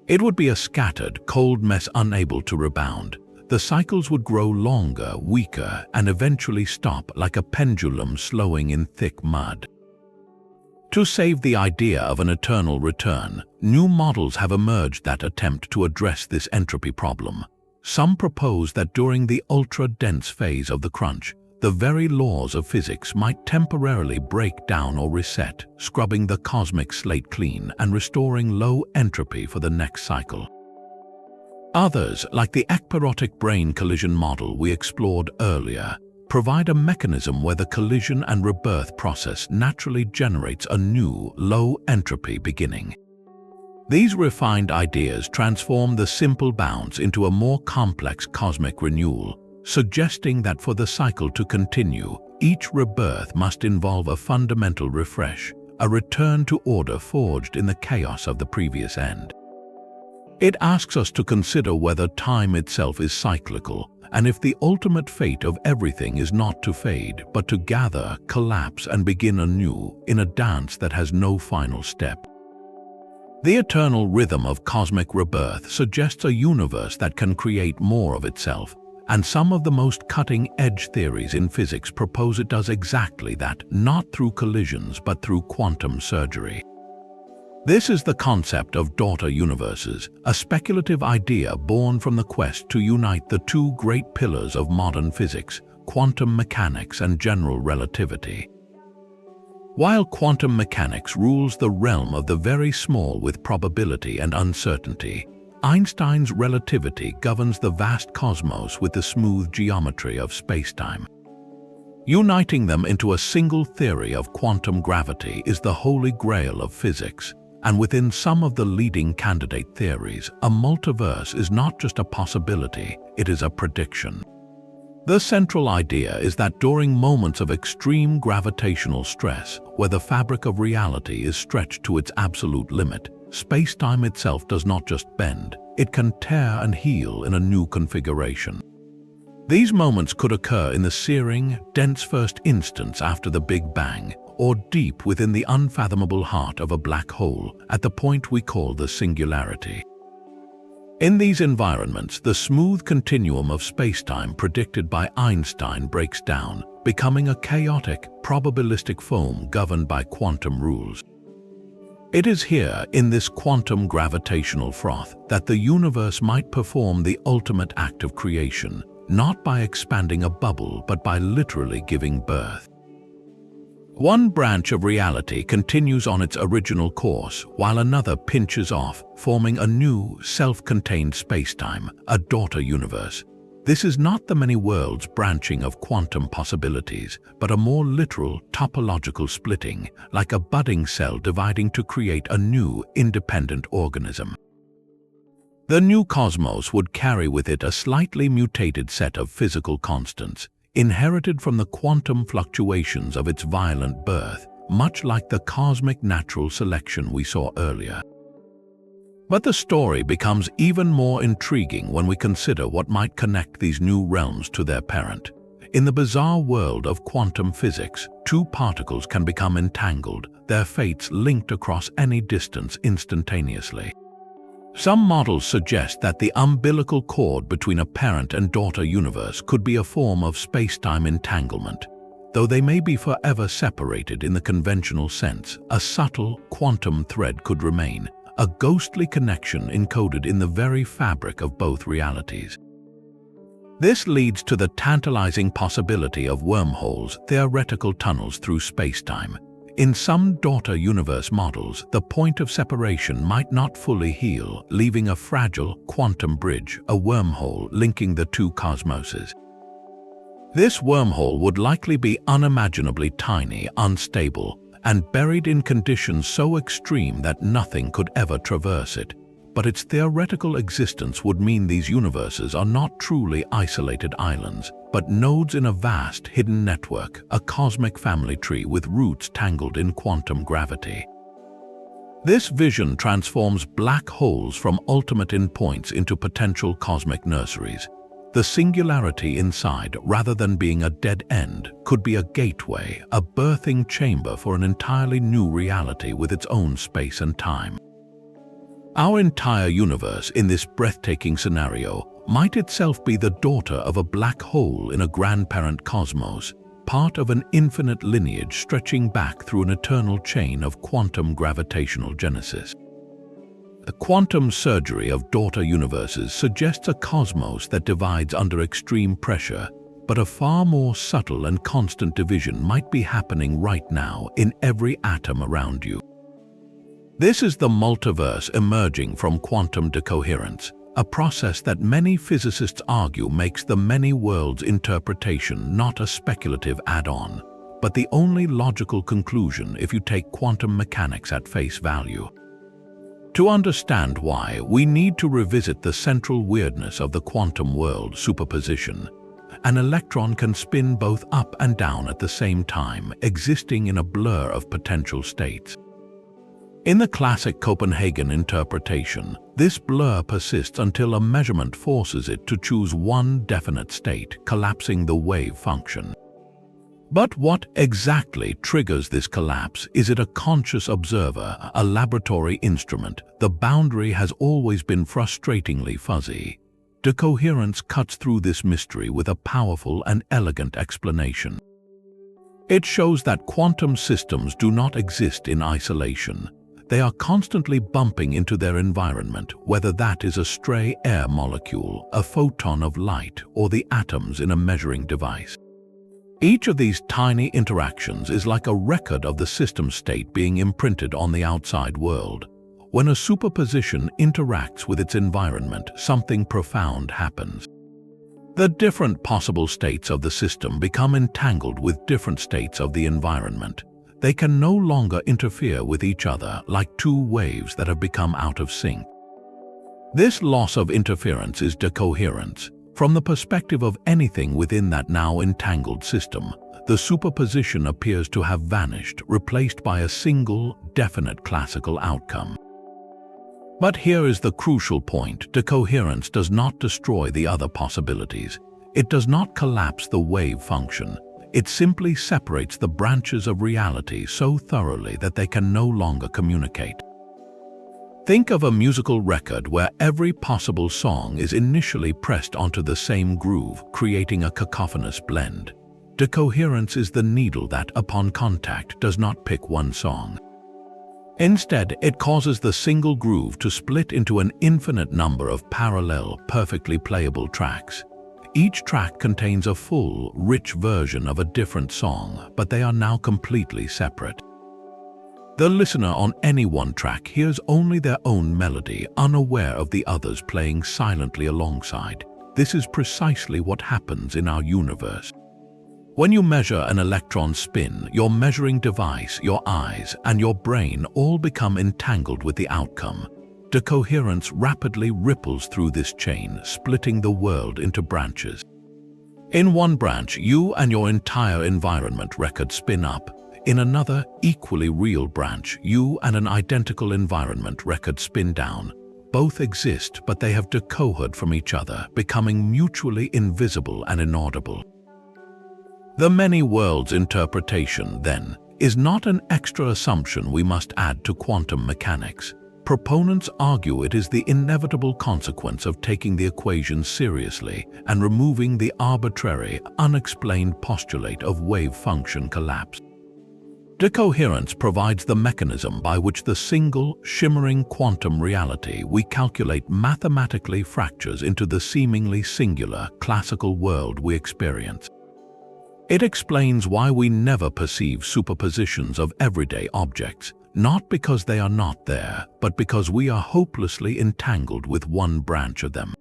It would be a scattered, cold mess unable to rebound. The cycles would grow longer, weaker, and eventually stop like a pendulum slowing in thick mud. To save the idea of an eternal return, new models have emerged that attempt to address this entropy problem. Some propose that during the ultra-dense phase of the crunch, the very laws of physics might temporarily break down or reset, scrubbing the cosmic slate clean and restoring low entropy for the next cycle. Others, like the ekpyrotic brane collision model we explored earlier, provide a mechanism where the collision and rebirth process naturally generates a new, low-entropy beginning. These refined ideas transform the simple bounce into a more complex cosmic renewal, suggesting that for the cycle to continue, each rebirth must involve a fundamental refresh, a return to order forged in the chaos of the previous end. It asks us to consider whether time itself is cyclical, and if the ultimate fate of everything is not to fade, but to gather, collapse, and begin anew in a dance that has no final step. The eternal rhythm of cosmic rebirth suggests a universe that can create more of itself, and some of the most cutting-edge theories in physics propose it does exactly that, not through collisions but through quantum surgery. This is the concept of daughter universes, a speculative idea born from the quest to unite the two great pillars of modern physics, quantum mechanics and general relativity. While quantum mechanics rules the realm of the very small with probability and uncertainty, Einstein's relativity governs the vast cosmos with the smooth geometry of spacetime. Uniting them into a single theory of quantum gravity is the holy grail of physics, and within some of the leading candidate theories, a multiverse is not just a possibility, it is a prediction. The central idea is that during moments of extreme gravitational stress, where the fabric of reality is stretched to its absolute limit, space-time itself does not just bend, it can tear and heal in a new configuration. These moments could occur in the searing, dense first instance after the Big Bang, or deep within the unfathomable heart of a black hole, at the point we call the singularity. In these environments, the smooth continuum of spacetime predicted by Einstein breaks down, becoming a chaotic, probabilistic foam governed by quantum rules. It is here, in this quantum gravitational froth, that the universe might perform the ultimate act of creation, not by expanding a bubble, but by literally giving birth. One branch of reality continues on its original course, while another pinches off, forming a new, self-contained spacetime, a daughter universe. This is not the many worlds branching of quantum possibilities, but a more literal topological splitting, like a budding cell dividing to create a new, independent organism. The new cosmos would carry with it a slightly mutated set of physical constants, inherited from the quantum fluctuations of its violent birth, much like the cosmic natural selection we saw earlier. But the story becomes even more intriguing when we consider what might connect these new realms to their parent. In the bizarre world of quantum physics, two particles can become entangled, their fates linked across any distance instantaneously. Some models suggest that the umbilical cord between a parent and daughter universe could be a form of space-time entanglement. Though they may be forever separated in the conventional sense, a subtle quantum thread could remain, a ghostly connection encoded in the very fabric of both realities. This leads to the tantalizing possibility of wormholes, theoretical tunnels through space-time. In some daughter universe models, the point of separation might not fully heal, leaving a fragile quantum bridge, a wormhole linking the two cosmoses. This wormhole would likely be unimaginably tiny, unstable, and buried in conditions so extreme that nothing could ever traverse it. But its theoretical existence would mean these universes are not truly isolated islands, but nodes in a vast hidden network, a cosmic family tree with roots tangled in quantum gravity. This vision transforms black holes from ultimate endpoints into potential cosmic nurseries. The singularity inside, rather than being a dead end, could be a gateway, a birthing chamber for an entirely new reality with its own space and time. Our entire universe in this breathtaking scenario might itself be the daughter of a black hole in a grandparent cosmos, part of an infinite lineage stretching back through an eternal chain of quantum gravitational genesis. The quantum surgery of daughter universes suggests a cosmos that divides under extreme pressure, but a far more subtle and constant division might be happening right now in every atom around you. This is the multiverse emerging from quantum decoherence, a process that many physicists argue makes the many worlds interpretation not a speculative add-on, but the only logical conclusion if you take quantum mechanics at face value. To understand why, we need to revisit the central weirdness of the quantum world superposition. An electron can spin both up and down at the same time, existing in a blur of potential states. In the classic Copenhagen interpretation, this blur persists until a measurement forces it to choose one definite state, collapsing the wave function. But what exactly triggers this collapse? Is it a conscious observer, a laboratory instrument? The boundary has always been frustratingly fuzzy. Decoherence cuts through this mystery with a powerful and elegant explanation. It shows that quantum systems do not exist in isolation. They are constantly bumping into their environment, whether that is a stray air molecule, a photon of light, or the atoms in a measuring device. Each of these tiny interactions is like a record of the system state being imprinted on the outside world. When a superposition interacts with its environment, something profound happens. The different possible states of the system become entangled with different states of the environment. They can no longer interfere with each other like two waves that have become out of sync. This loss of interference is decoherence. From the perspective of anything within that now entangled system, the superposition appears to have vanished, replaced by a single, definite classical outcome. But here is the crucial point. Decoherence does not destroy the other possibilities. It does not collapse the wave function. It simply separates the branches of reality so thoroughly that they can no longer communicate. Think of a musical record where every possible song is initially pressed onto the same groove, creating a cacophonous blend. Decoherence is the needle that, upon contact, does not pick one song. Instead, it causes the single groove to split into an infinite number of parallel, perfectly playable tracks. Each track contains a full, rich version of a different song, but they are now completely separate. The listener on any one track hears only their own melody, unaware of the others playing silently alongside. This is precisely what happens in our universe. When you measure an electron's spin, your measuring device, your eyes, and your brain all become entangled with the outcome. Decoherence rapidly ripples through this chain, splitting the world into branches. In one branch, you and your entire environment record spin up. In another, equally real branch, you and an identical environment record spin down. Both exist, but they have decohered from each other, becoming mutually invisible and inaudible. The many worlds interpretation, then, is not an extra assumption we must add to quantum mechanics. Proponents argue it is the inevitable consequence of taking the equation seriously and removing the arbitrary, unexplained postulate of wave function collapse. Decoherence provides the mechanism by which the single, shimmering quantum reality we calculate mathematically fractures into the seemingly singular, classical world we experience. It explains why we never perceive superpositions of everyday objects, not because they are not there, but because we are hopelessly entangled with one branch of them.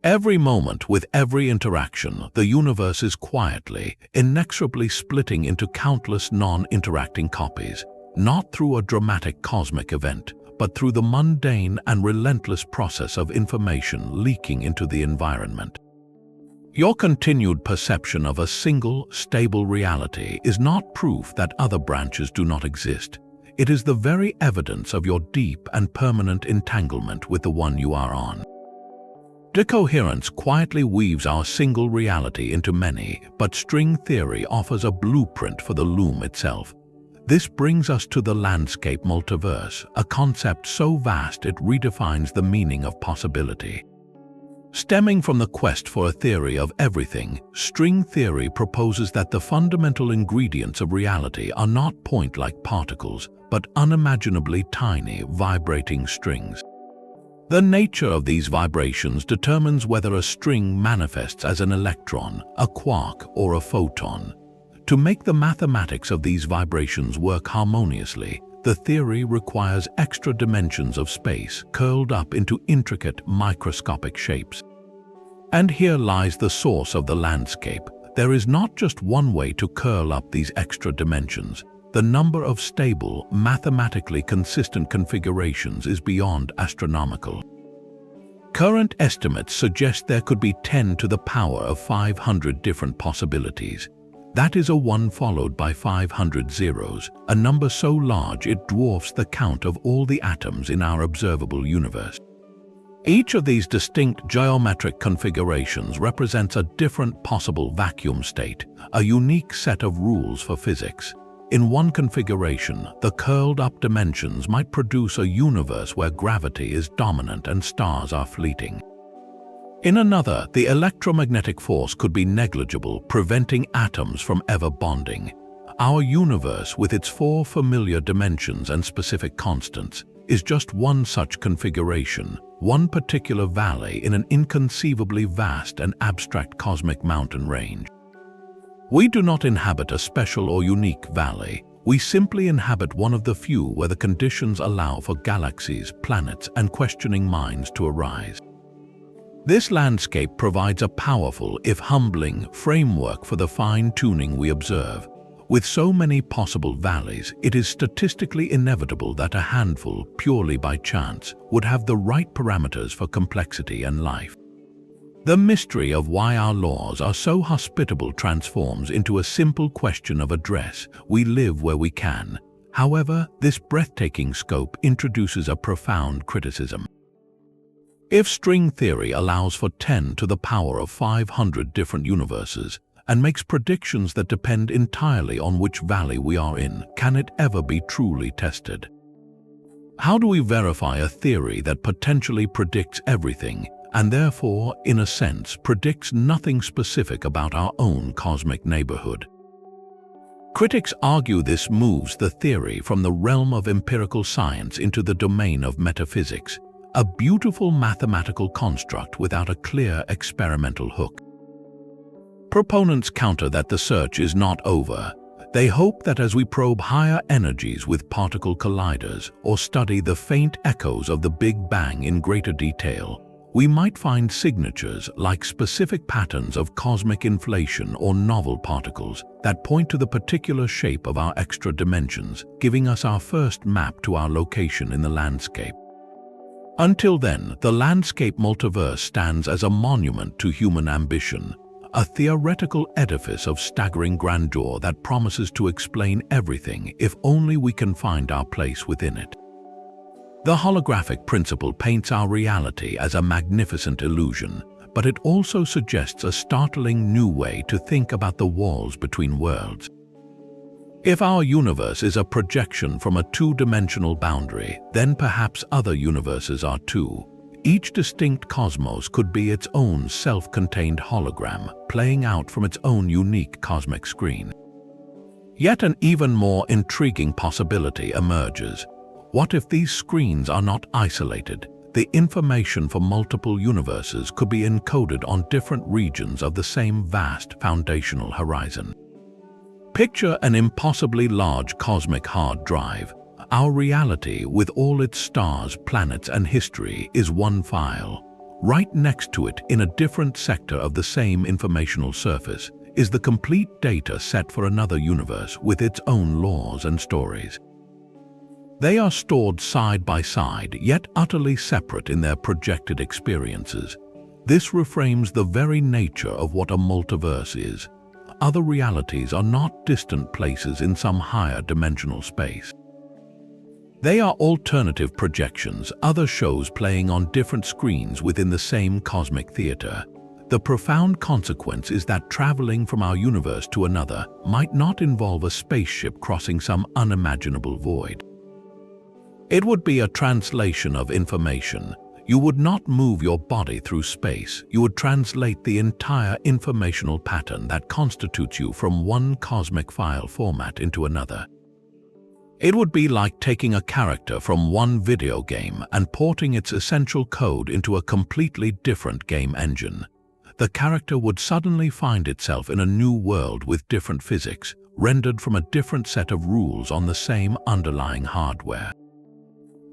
Every moment, with every interaction, the universe is quietly, inexorably splitting into countless non-interacting copies, not through a dramatic cosmic event, but through the mundane and relentless process of information leaking into the environment. Your continued perception of a single, stable reality is not proof that other branches do not exist. It is the very evidence of your deep and permanent entanglement with the one you are on. Decoherence quietly weaves our single reality into many, but string theory offers a blueprint for the loom itself. This brings us to the landscape multiverse, a concept so vast it redefines the meaning of possibility. Stemming from the quest for a theory of everything, string theory proposes that the fundamental ingredients of reality are not point-like particles, but unimaginably tiny, vibrating strings. The nature of these vibrations determines whether a string manifests as an electron, a quark, or a photon. To make the mathematics of these vibrations work harmoniously, the theory requires extra dimensions of space curled up into intricate microscopic shapes. And here lies the source of the landscape. There is not just one way to curl up these extra dimensions. The number of stable, mathematically consistent configurations is beyond astronomical. Current estimates suggest there could be 10 to the power of 500 different possibilities. That is a 1 followed by 500 zeros, a number so large it dwarfs the count of all the atoms in our observable universe. Each of these distinct geometric configurations represents a different possible vacuum state, a unique set of rules for physics. In one configuration, the curled-up dimensions might produce a universe where gravity is dominant and stars are fleeting. In another, the electromagnetic force could be negligible, preventing atoms from ever bonding. Our universe, with its 4 familiar dimensions and specific constants, is just one such configuration, one particular valley in an inconceivably vast and abstract cosmic mountain range. We do not inhabit a special or unique valley. We simply inhabit one of the few where the conditions allow for galaxies, planets, and questioning minds to arise. This landscape provides a powerful, if humbling, framework for the fine-tuning we observe. With so many possible valleys, it is statistically inevitable that a handful, purely by chance, would have the right parameters for complexity and life. The mystery of why our laws are so hospitable transforms into a simple question of address. We live where we can. However, this breathtaking scope introduces a profound criticism. If string theory allows for 10 to the power of 500 different universes, and makes predictions that depend entirely on which valley we are in, can it ever be truly tested? How do we verify a theory that potentially predicts everything and therefore, in a sense, predicts nothing specific about our own cosmic neighborhood? Critics argue this moves the theory from the realm of empirical science into the domain of metaphysics, a beautiful mathematical construct without a clear experimental hook. Proponents counter that the search is not over. They hope that as we probe higher energies with particle colliders or study the faint echoes of the Big Bang in greater detail, we might find signatures like specific patterns of cosmic inflation or novel particles that point to the particular shape of our extra dimensions, giving us our first map to our location in the landscape. Until then, the landscape multiverse stands as a monument to human ambition, a theoretical edifice of staggering grandeur that promises to explain everything if only we can find our place within it. The holographic principle paints our reality as a magnificent illusion, but it also suggests a startling new way to think about the walls between worlds. If our universe is a projection from a two-dimensional boundary, then perhaps other universes are too. Each distinct cosmos could be its own self-contained hologram, playing out from its own unique cosmic screen. Yet an even more intriguing possibility emerges. What if these screens are not isolated? The information for multiple universes could be encoded on different regions of the same vast foundational horizon. Picture an impossibly large cosmic hard drive. Our reality, with all its stars, planets, and history, is one file. Right next to it, in a different sector of the same informational surface, is the complete data set for another universe with its own laws and stories. They are stored side by side, yet utterly separate in their projected experiences. This reframes the very nature of what a multiverse is. Other realities are not distant places in some higher dimensional space. They are alternative projections, other shows playing on different screens within the same cosmic theater. The profound consequence is that traveling from our universe to another might not involve a spaceship crossing some unimaginable void. It would be a translation of information. You would not move your body through space. You would translate the entire informational pattern that constitutes you from one cosmic file format into another. It would be like taking a character from one video game and porting its essential code into a completely different game engine. The character would suddenly find itself in a new world with different physics, rendered from a different set of rules on the same underlying hardware.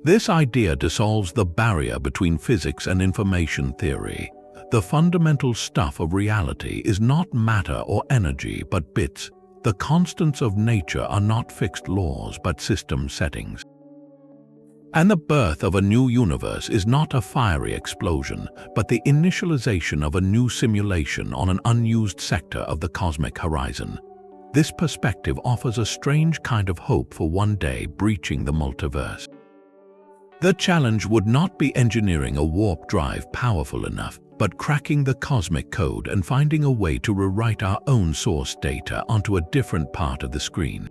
This idea dissolves the barrier between physics and information theory. The fundamental stuff of reality is not matter or energy, but bits. The constants of nature are not fixed laws, but system settings. And the birth of a new universe is not a fiery explosion, but the initialization of a new simulation on an unused sector of the cosmic horizon. This perspective offers a strange kind of hope for one day breaching the multiverse. The challenge would not be engineering a warp drive powerful enough, but cracking the cosmic code and finding a way to rewrite our own source data onto a different part of the screen.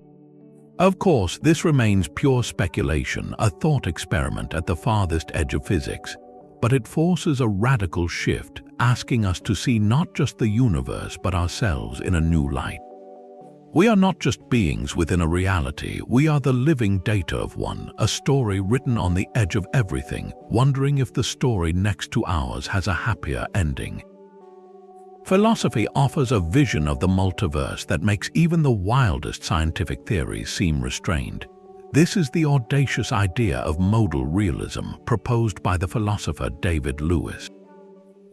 Of course, this remains pure speculation, a thought experiment at the farthest edge of physics, but it forces a radical shift, asking us to see not just the universe but ourselves in a new light. We are not just beings within a reality, we are the living data of one, a story written on the edge of everything, wondering if the story next to ours has a happier ending. Philosophy offers a vision of the multiverse that makes even the wildest scientific theories seem restrained. This is the audacious idea of modal realism proposed by the philosopher David Lewis.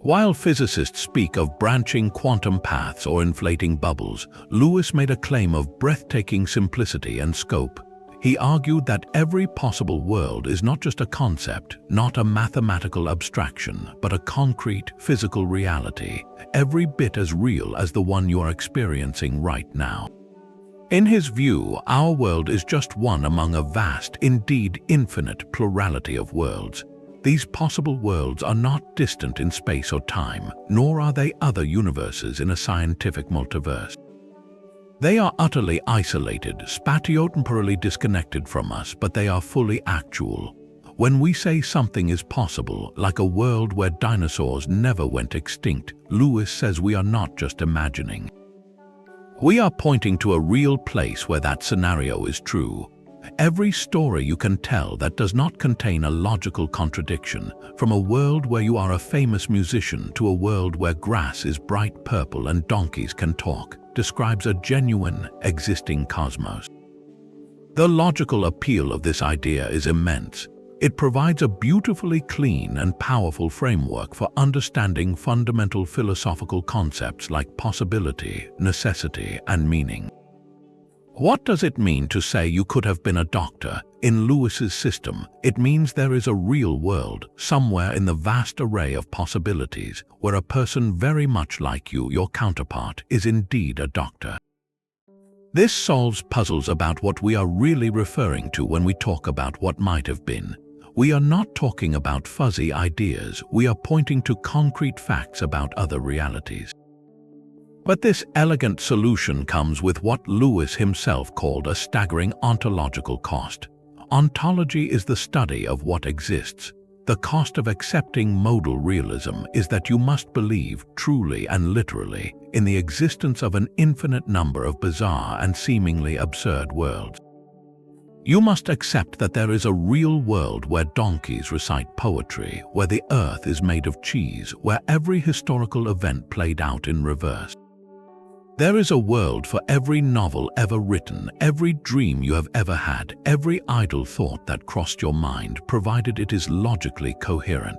While physicists speak of branching quantum paths or inflating bubbles, Lewis made a claim of breathtaking simplicity and scope. He argued that every possible world is not just a concept, not a mathematical abstraction, but a concrete, physical reality, every bit as real as the one you are experiencing right now. In his view, our world is just one among a vast, indeed infinite, plurality of worlds. These possible worlds are not distant in space or time, nor are they other universes in a scientific multiverse. They are utterly isolated, spatio-temporally disconnected from us, but they are fully actual. When we say something is possible, like a world where dinosaurs never went extinct, Lewis says we are not just imagining. We are pointing to a real place where that scenario is true. Every story you can tell that does not contain a logical contradiction, from a world where you are a famous musician to a world where grass is bright purple and donkeys can talk, describes a genuine, existing cosmos. The logical appeal of this idea is immense. It provides a beautifully clean and powerful framework for understanding fundamental philosophical concepts like possibility, necessity, and meaning. What does it mean to say you could have been a doctor? In Lewis's system, it means there is a real world, somewhere in the vast array of possibilities, where a person very much like you, your counterpart, is indeed a doctor. This solves puzzles about what we are really referring to when we talk about what might have been. We are not talking about fuzzy ideas, we are pointing to concrete facts about other realities. But this elegant solution comes with what Lewis himself called a staggering ontological cost. Ontology is the study of what exists. The cost of accepting modal realism is that you must believe, truly and literally, in the existence of an infinite number of bizarre and seemingly absurd worlds. You must accept that there is a real world where donkeys recite poetry, where the earth is made of cheese, where every historical event played out in reverse. There is a world for every novel ever written, every dream you have ever had, every idle thought that crossed your mind, provided it is logically coherent.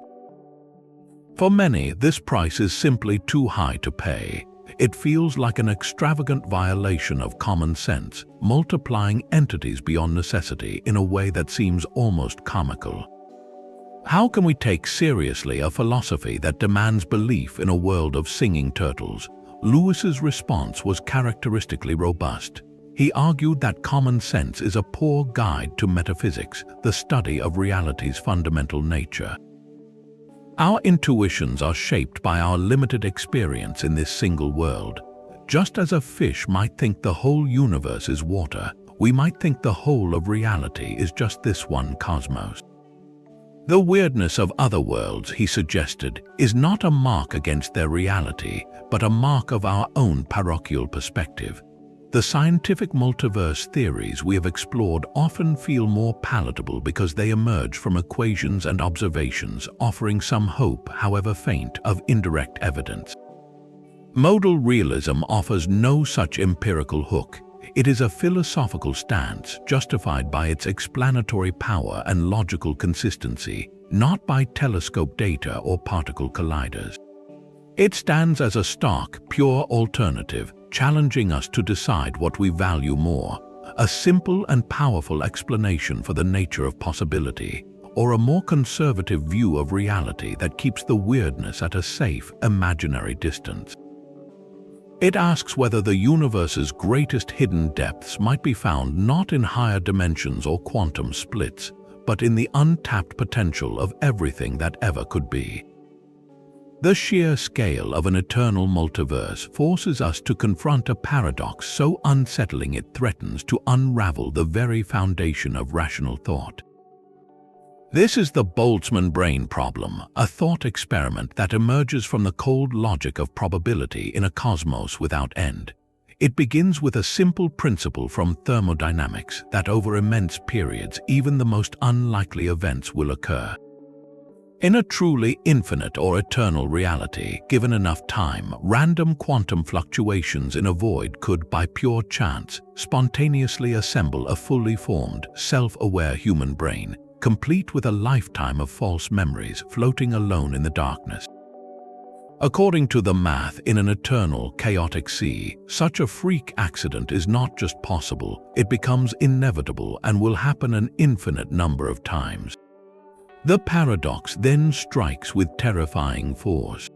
For many, this price is simply too high to pay. It feels like an extravagant violation of common sense, multiplying entities beyond necessity in a way that seems almost comical. How can we take seriously a philosophy that demands belief in a world of singing turtles? Lewis's response was characteristically robust. He argued that common sense is a poor guide to metaphysics, the study of reality's fundamental nature. Our intuitions are shaped by our limited experience in this single world. Just as a fish might think the whole universe is water, we might think the whole of reality is just this one cosmos. The weirdness of other worlds, he suggested, is not a mark against their reality, but a mark of our own parochial perspective. The scientific multiverse theories we have explored often feel more palatable because they emerge from equations and observations, offering some hope, however faint, of indirect evidence. Modal realism offers no such empirical hook. It is a philosophical stance justified by its explanatory power and logical consistency, not by telescope data or particle colliders. It stands as a stark, pure alternative, challenging us to decide what we value more, a simple and powerful explanation for the nature of possibility, or a more conservative view of reality that keeps the weirdness at a safe, imaginary distance. It asks whether the universe's greatest hidden depths might be found not in higher dimensions or quantum splits, but in the untapped potential of everything that ever could be. The sheer scale of an eternal multiverse forces us to confront a paradox so unsettling it threatens to unravel the very foundation of rational thought. This is the Boltzmann brain problem, a thought experiment that emerges from the cold logic of probability in a cosmos without end. It begins with a simple principle from thermodynamics that over immense periods, even the most unlikely events will occur. In a truly infinite or eternal reality, given enough time, random quantum fluctuations in a void could, by pure chance, spontaneously assemble a fully formed, self-aware human brain, complete with a lifetime of false memories floating alone in the darkness. According to the math in an eternal, chaotic sea, such a freak accident is not just possible, it becomes inevitable and will happen an infinite number of times. The paradox then strikes with terrifying force.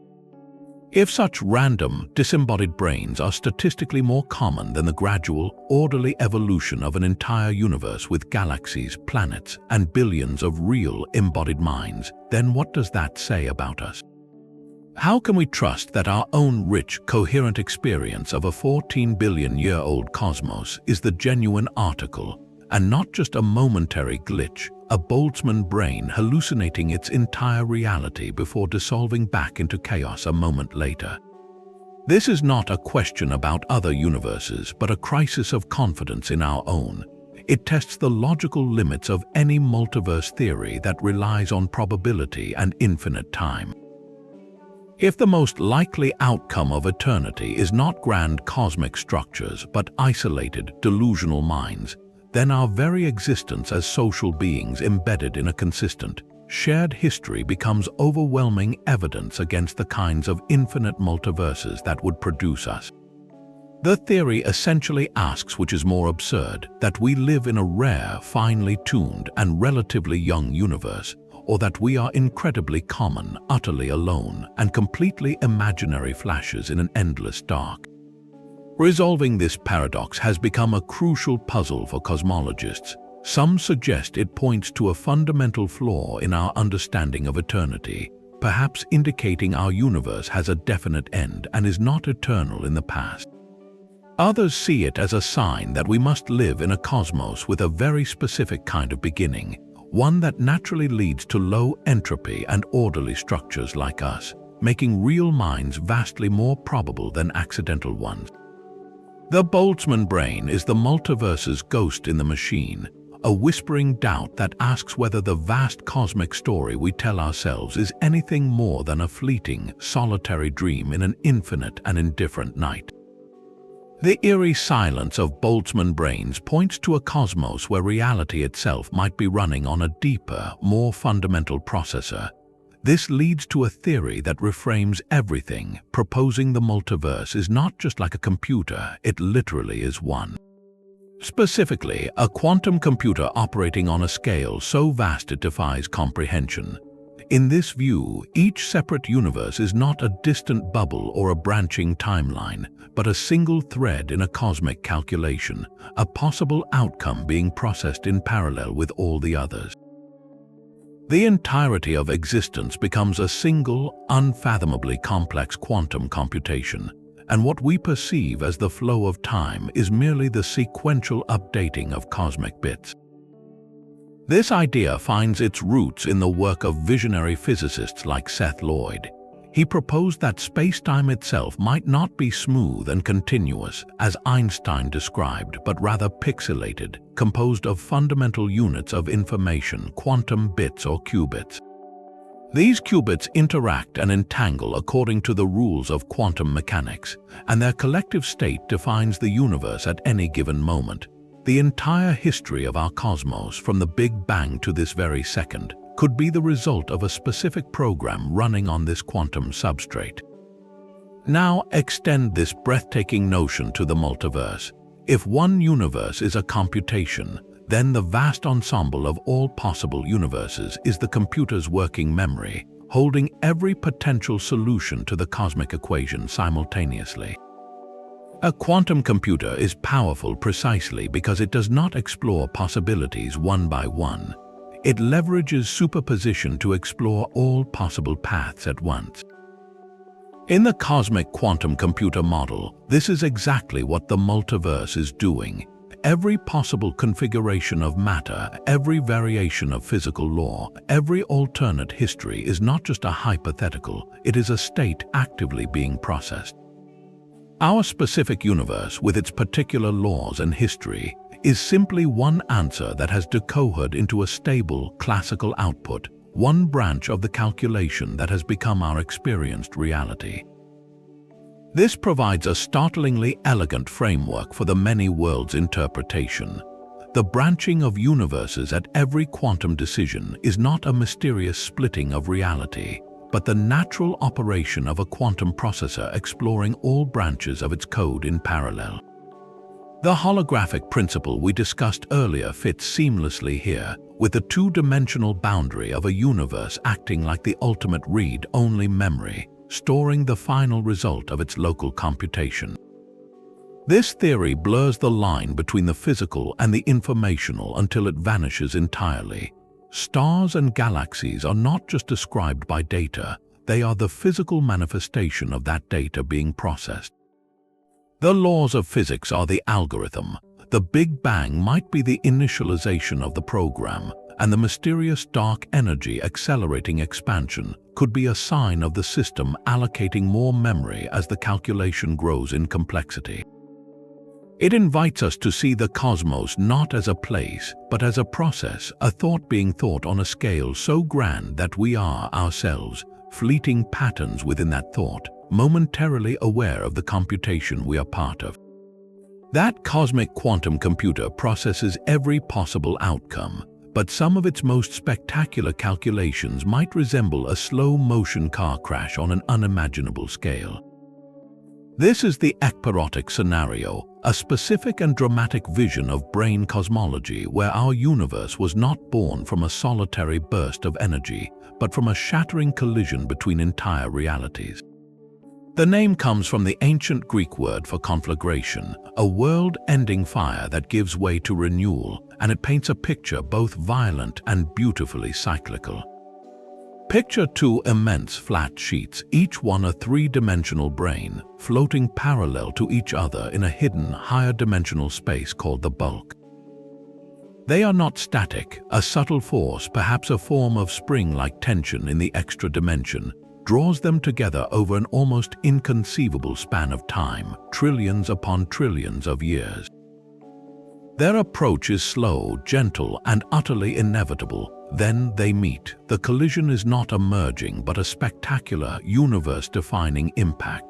If such random, disembodied brains are statistically more common than the gradual, orderly evolution of an entire universe with galaxies, planets, and billions of real, embodied minds, then what does that say about us? How can we trust that our own rich, coherent experience of a 14-billion-year-old cosmos is the genuine article, and not just a momentary glitch, a Boltzmann brane hallucinating its entire reality before dissolving back into chaos a moment later. This is not a question about other universes, but a crisis of confidence in our own. It tests the logical limits of any multiverse theory that relies on probability and infinite time. If the most likely outcome of eternity is not grand cosmic structures, but isolated, delusional minds, then our very existence as social beings embedded in a consistent, shared history becomes overwhelming evidence against the kinds of infinite multiverses that would produce us. The theory essentially asks, which is more absurd, that we live in a rare, finely tuned, and relatively young universe, or that we are incredibly common, utterly alone, and completely imaginary flashes in an endless dark. Resolving this paradox has become a crucial puzzle for cosmologists. Some suggest it points to a fundamental flaw in our understanding of eternity, perhaps indicating our universe has a definite end and is not eternal in the past. Others see it as a sign that we must live in a cosmos with a very specific kind of beginning, one that naturally leads to low entropy and orderly structures like us, making real minds vastly more probable than accidental ones. The Boltzmann brane is the multiverse's ghost in the machine, a whispering doubt that asks whether the vast cosmic story we tell ourselves is anything more than a fleeting, solitary dream in an infinite and indifferent night. The eerie silence of Boltzmann branes points to a cosmos where reality itself might be running on a deeper, more fundamental processor. This leads to a theory that reframes everything, proposing the multiverse is not just like a computer, it literally is one. Specifically, a quantum computer operating on a scale so vast it defies comprehension. In this view, each separate universe is not a distant bubble or a branching timeline, but a single thread in a cosmic calculation, a possible outcome being processed in parallel with all the others. The entirety of existence becomes a single, unfathomably complex quantum computation, and what we perceive as the flow of time is merely the sequential updating of cosmic bits. This idea finds its roots in the work of visionary physicists like Seth Lloyd. He proposed that space-time itself might not be smooth and continuous, as Einstein described, but rather pixelated, composed of fundamental units of information, quantum bits or qubits. These qubits interact and entangle according to the rules of quantum mechanics, and their collective state defines the universe at any given moment. The entire history of our cosmos, from the Big Bang to this very second, could be the result of a specific program running on this quantum substrate. Now extend this breathtaking notion to the multiverse. If one universe is a computation, then the vast ensemble of all possible universes is the computer's working memory, holding every potential solution to the cosmic equation simultaneously. A quantum computer is powerful precisely because it does not explore possibilities one by one. It leverages superposition to explore all possible paths at once. In the cosmic quantum computer model, this is exactly what the multiverse is doing. Every possible configuration of matter, every variation of physical law, every alternate history is not just a hypothetical, it is a state actively being processed. Our specific universe, with its particular laws and history, is simply one answer that has decoded into a stable, classical output, one branch of the calculation that has become our experienced reality. This provides a startlingly elegant framework for the many worlds interpretation. The branching of universes at every quantum decision is not a mysterious splitting of reality, but the natural operation of a quantum processor exploring all branches of its code in parallel. The holographic principle we discussed earlier fits seamlessly here, with the two-dimensional boundary of a universe acting like the ultimate read-only memory, storing the final result of its local computation. This theory blurs the line between the physical and the informational until it vanishes entirely. Stars and galaxies are not just described by data, they are the physical manifestation of that data being processed. The laws of physics are the algorithm. The Big Bang might be the initialization of the program, and the mysterious dark energy accelerating expansion could be a sign of the system allocating more memory as the calculation grows in complexity. It invites us to see the cosmos not as a place, but as a process, a thought being thought on a scale so grand that we are ourselves fleeting patterns within that thought, momentarily aware of the computation we are part of. That cosmic quantum computer processes every possible outcome, but some of its most spectacular calculations might resemble a slow-motion car crash on an unimaginable scale. This is the ekpyrotic scenario, a specific and dramatic vision of brane cosmology where our universe was not born from a solitary burst of energy, but from a shattering collision between entire realities. The name comes from the ancient Greek word for conflagration, a world-ending fire that gives way to renewal, and it paints a picture both violent and beautifully cyclical. Picture two immense flat sheets, each one a three-dimensional brane, floating parallel to each other in a hidden, higher-dimensional space called the bulk. They are not static. A subtle force, perhaps a form of spring-like tension in the extra dimension, draws them together over an almost inconceivable span of time, trillions upon trillions of years. Their approach is slow, gentle, and utterly inevitable. Then they meet. The collision is not a merging, but a spectacular, universe-defining impact.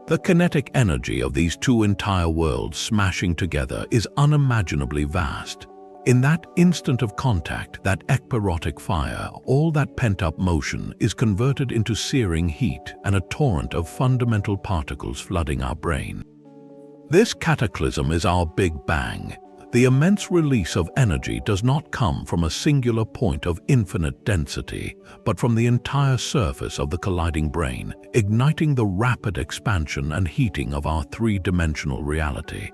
The kinetic energy of these two entire worlds smashing together is unimaginably vast. In that instant of contact, that ekpyrotic fire, all that pent-up motion is converted into searing heat and a torrent of fundamental particles flooding our brain. This cataclysm is our Big Bang. The immense release of energy does not come from a singular point of infinite density, but from the entire surface of the colliding brane, igniting the rapid expansion and heating of our three-dimensional reality.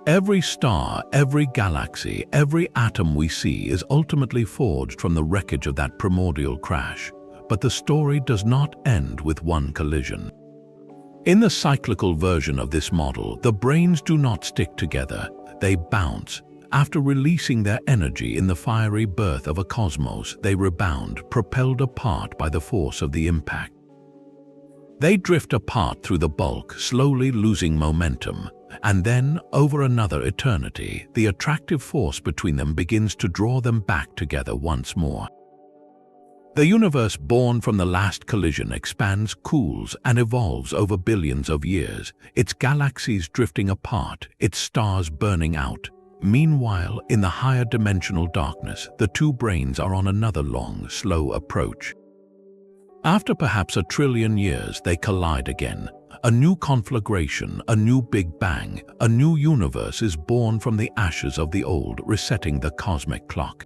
Every star, every galaxy, every atom we see is ultimately forged from the wreckage of that primordial crash, but the story does not end with one collision. In the cyclical version of this model, the branes do not stick together, they bounce. After releasing their energy in the fiery birth of a cosmos, they rebound, propelled apart by the force of the impact. They drift apart through the bulk, slowly losing momentum, and then, over another eternity, the attractive force between them begins to draw them back together once more. The universe born from the last collision expands, cools, and evolves over billions of years, its galaxies drifting apart, its stars burning out. Meanwhile, in the higher dimensional darkness, the two branes are on another long, slow approach. After perhaps 1 trillion years, they collide again. A new conflagration, a new Big Bang, a new universe is born from the ashes of the old, resetting the cosmic clock.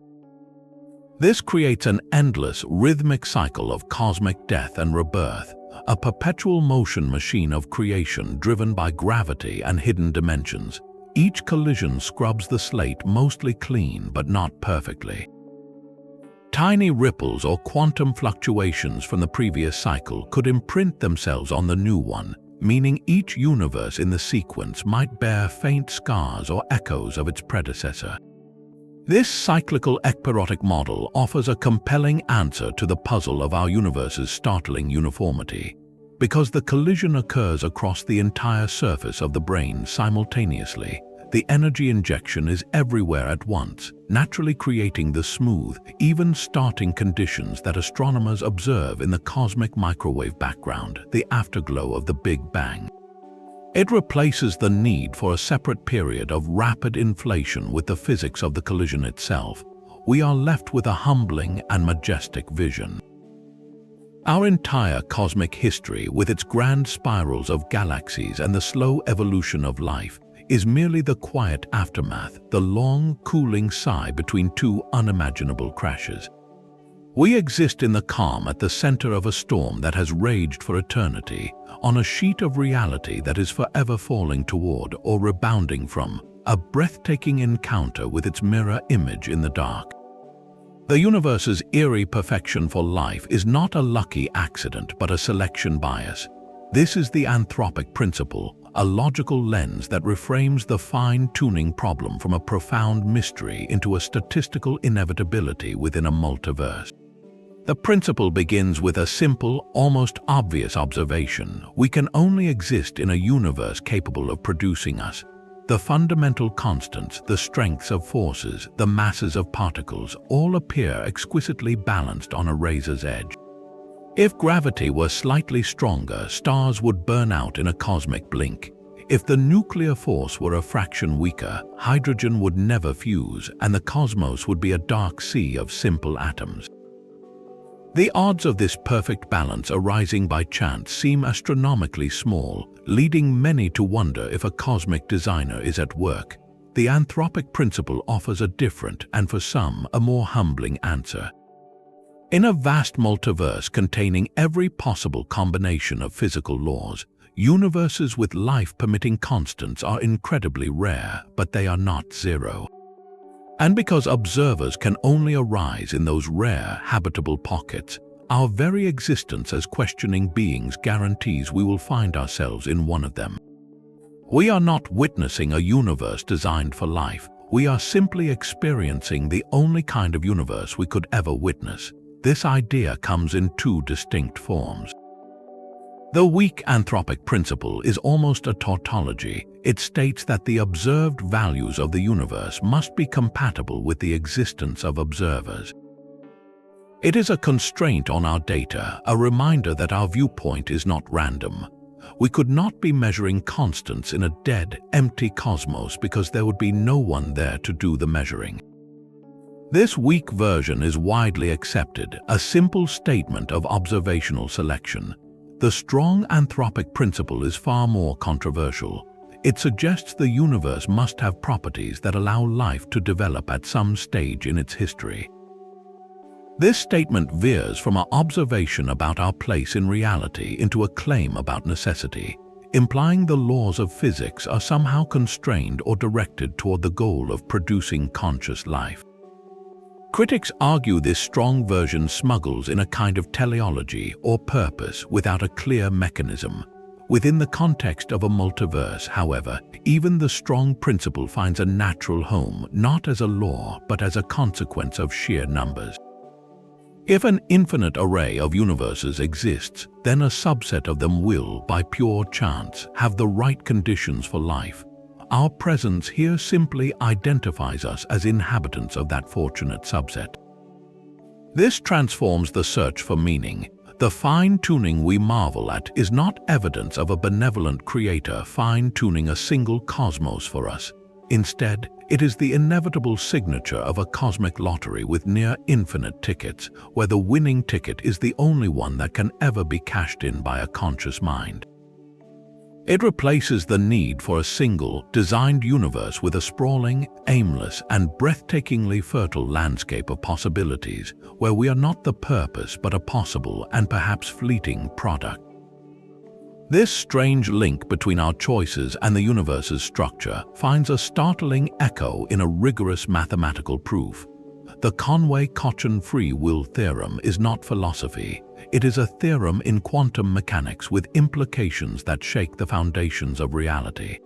This creates an endless, rhythmic cycle of cosmic death and rebirth, a perpetual motion machine of creation driven by gravity and hidden dimensions. Each collision scrubs the slate mostly clean, but not perfectly. Tiny ripples or quantum fluctuations from the previous cycle could imprint themselves on the new one, meaning each universe in the sequence might bear faint scars or echoes of its predecessor. This cyclical ekpyrotic model offers a compelling answer to the puzzle of our universe's startling uniformity. Because the collision occurs across the entire surface of the brane simultaneously, the energy injection is everywhere at once, naturally creating the smooth, even starting conditions that astronomers observe in the cosmic microwave background, the afterglow of the Big Bang. It replaces the need for a separate period of rapid inflation with the physics of the collision itself. We are left with a humbling and majestic vision. Our entire cosmic history, with its grand spirals of galaxies and the slow evolution of life, is merely the quiet aftermath, the long, cooling sigh between two unimaginable crashes. We exist in the calm at the center of a storm that has raged for eternity, on a sheet of reality that is forever falling toward or rebounding from, a breathtaking encounter with its mirror image in the dark. The universe's eerie perfection for life is not a lucky accident but a selection bias. This is the anthropic principle, a logical lens that reframes the fine-tuning problem from a profound mystery into a statistical inevitability within a multiverse. The principle begins with a simple, almost obvious observation: we can only exist in a universe capable of producing us. The fundamental constants, the strengths of forces, the masses of particles, all appear exquisitely balanced on a razor's edge. If gravity were slightly stronger, stars would burn out in a cosmic blink. If the nuclear force were a fraction weaker, hydrogen would never fuse, and the cosmos would be a dark sea of simple atoms. The odds of this perfect balance arising by chance seem astronomically small, leading many to wonder if a cosmic designer is at work. The anthropic principle offers a different, and for some, a more humbling answer. In a vast multiverse containing every possible combination of physical laws, universes with life-permitting constants are incredibly rare, but they are not zero. And because observers can only arise in those rare, habitable pockets, our very existence as questioning beings guarantees we will find ourselves in one of them. We are not witnessing a universe designed for life. We are simply experiencing the only kind of universe we could ever witness. This idea comes in two distinct forms. The weak anthropic principle is almost a tautology. It states that the observed values of the universe must be compatible with the existence of observers. It is a constraint on our data, a reminder that our viewpoint is not random. We could not be measuring constants in a dead, empty cosmos because there would be no one there to do the measuring. This weak version is widely accepted, a simple statement of observational selection. The strong anthropic principle is far more controversial. It suggests the universe must have properties that allow life to develop at some stage in its history. This statement veers from our observation about our place in reality into a claim about necessity, implying the laws of physics are somehow constrained or directed toward the goal of producing conscious life. Critics argue this strong version smuggles in a kind of teleology or purpose without a clear mechanism. Within the context of a multiverse, however, even the strong principle finds a natural home, not as a law, but as a consequence of sheer numbers. If an infinite array of universes exists, then a subset of them will, by pure chance, have the right conditions for life. Our presence here simply identifies us as inhabitants of that fortunate subset. This transforms the search for meaning. The fine-tuning we marvel at is not evidence of a benevolent creator fine-tuning a single cosmos for us. Instead, it is the inevitable signature of a cosmic lottery with near-infinite tickets, where the winning ticket is the only one that can ever be cashed in by a conscious mind. It replaces the need for a single, designed universe with a sprawling, aimless, and breathtakingly fertile landscape of possibilities, where we are not the purpose but a possible and perhaps fleeting product. This strange link between our choices and the universe's structure finds a startling echo in a rigorous mathematical proof. The Conway-Cochin free will theorem is not philosophy. It is a theorem in quantum mechanics with implications that shake the foundations of reality.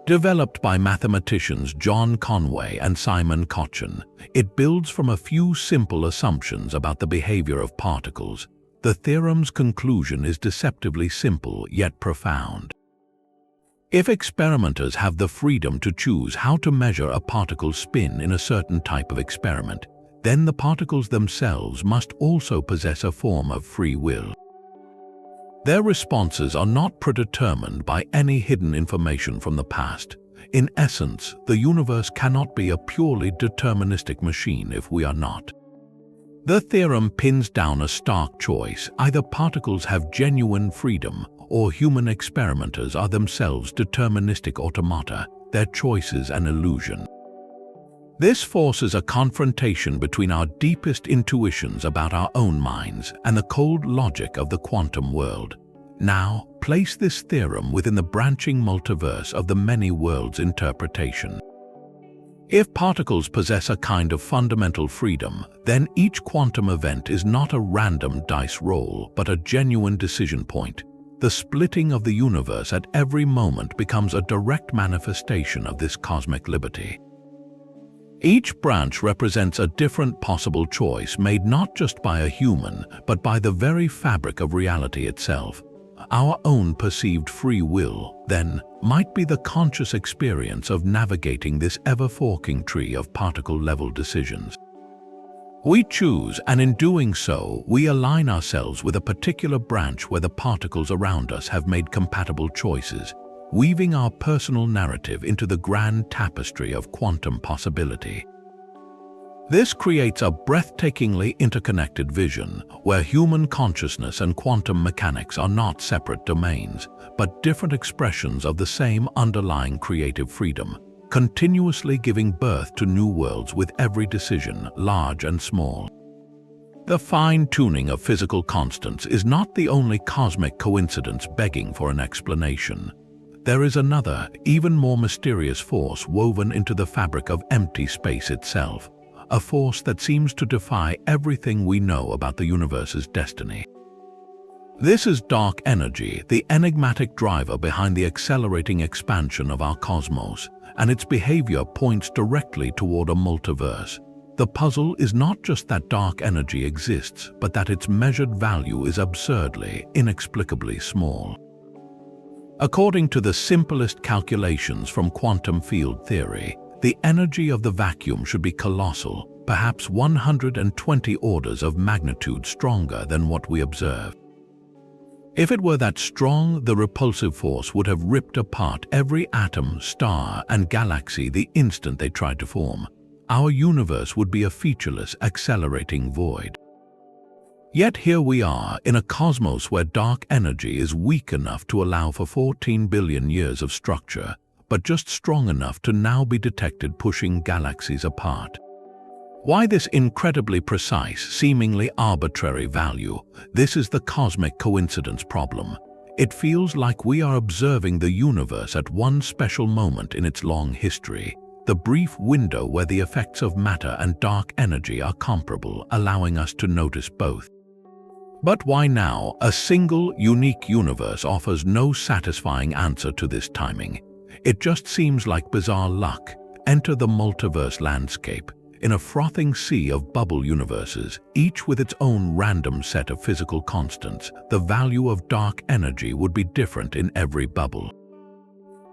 Developed by mathematicians John Conway and Simon Cochin, it builds from a few simple assumptions about the behavior of particles. The theorem's conclusion is deceptively simple yet profound. If experimenters have the freedom to choose how to measure a particle's spin in a certain type of experiment, then the particles themselves must also possess a form of free will. Their responses are not predetermined by any hidden information from the past. In essence, the universe cannot be a purely deterministic machine if we are not. The theorem pins down a stark choice: either particles have genuine freedom, or human experimenters are themselves deterministic automata, their choices an illusion. This forces a confrontation between our deepest intuitions about our own minds and the cold logic of the quantum world. Now, place this theorem within the branching multiverse of the many worlds interpretation. If particles possess a kind of fundamental freedom, then each quantum event is not a random dice roll, but a genuine decision point. The splitting of the universe at every moment becomes a direct manifestation of this cosmic liberty. Each branch represents a different possible choice made not just by a human, but by the very fabric of reality itself. Our own perceived free will, then, might be the conscious experience of navigating this ever-forking tree of particle-level decisions. We choose, and in doing so, we align ourselves with a particular branch where the particles around us have made compatible choices, weaving our personal narrative into the grand tapestry of quantum possibility. This creates a breathtakingly interconnected vision where human consciousness and quantum mechanics are not separate domains, but different expressions of the same underlying creative freedom, continuously giving birth to new worlds with every decision, large and small. The fine-tuning of physical constants is not the only cosmic coincidence begging for an explanation. There is another, even more mysterious force woven into the fabric of empty space itself, a force that seems to defy everything we know about the universe's destiny. This is dark energy, the enigmatic driver behind the accelerating expansion of our cosmos, and its behavior points directly toward a multiverse. The puzzle is not just that dark energy exists, but that its measured value is absurdly, inexplicably small. According to the simplest calculations from quantum field theory, the energy of the vacuum should be colossal, perhaps 120 orders of magnitude stronger than what we observe. If it were that strong, the repulsive force would have ripped apart every atom, star, and galaxy the instant they tried to form. Our universe would be a featureless, accelerating void. Yet here we are, in a cosmos where dark energy is weak enough to allow for 14 billion years of structure, but just strong enough to now be detected pushing galaxies apart. Why this incredibly precise, seemingly arbitrary value? This is the cosmic coincidence problem. It feels like we are observing the universe at one special moment in its long history, the brief window where the effects of matter and dark energy are comparable, allowing us to notice both. But why now? A single, unique universe offers no satisfying answer to this timing. It just seems like bizarre luck. Enter the multiverse landscape. In a frothing sea of bubble universes, each with its own random set of physical constants, the value of dark energy would be different in every bubble.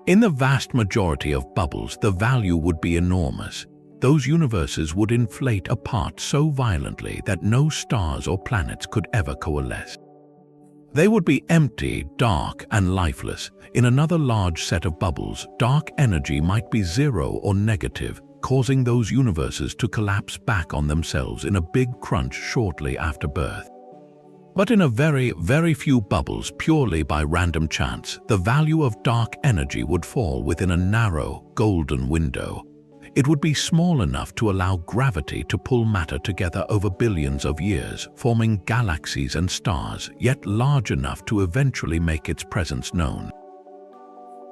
In the vast majority of bubbles, the value would be enormous. Those universes would inflate apart so violently that no stars or planets could ever coalesce. They would be empty, dark, and lifeless. In another large set of bubbles, dark energy might be zero or negative, causing those universes to collapse back on themselves in a big crunch shortly after birth. But in a very, very few bubbles, purely by random chance, the value of dark energy would fall within a narrow, golden window. It would be small enough to allow gravity to pull matter together over billions of years, forming galaxies and stars, yet large enough to eventually make its presence known.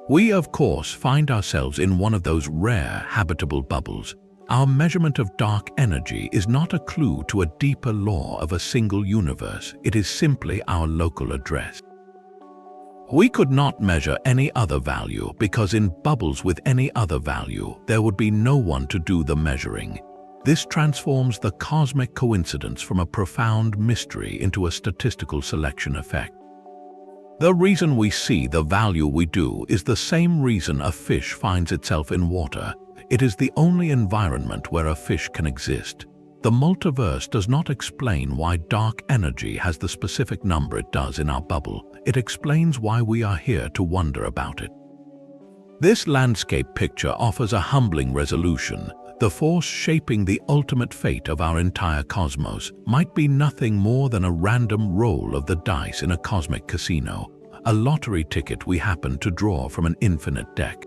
We, of course, find ourselves in one of those rare, habitable bubbles. Our measurement of dark energy is not a clue to a deeper law of a single universe. It is simply our local address. We could not measure any other value because in bubbles with any other value, there would be no one to do the measuring. This transforms the cosmic coincidence from a profound mystery into a statistical selection effect. The reason we see the value we do is the same reason a fish finds itself in water. It is the only environment where a fish can exist. The multiverse does not explain why dark energy has the specific number it does in our bubble. It explains why we are here to wonder about it. This landscape picture offers a humbling resolution. The force shaping the ultimate fate of our entire cosmos might be nothing more than a random roll of the dice in a cosmic casino, a lottery ticket we happen to draw from an infinite deck.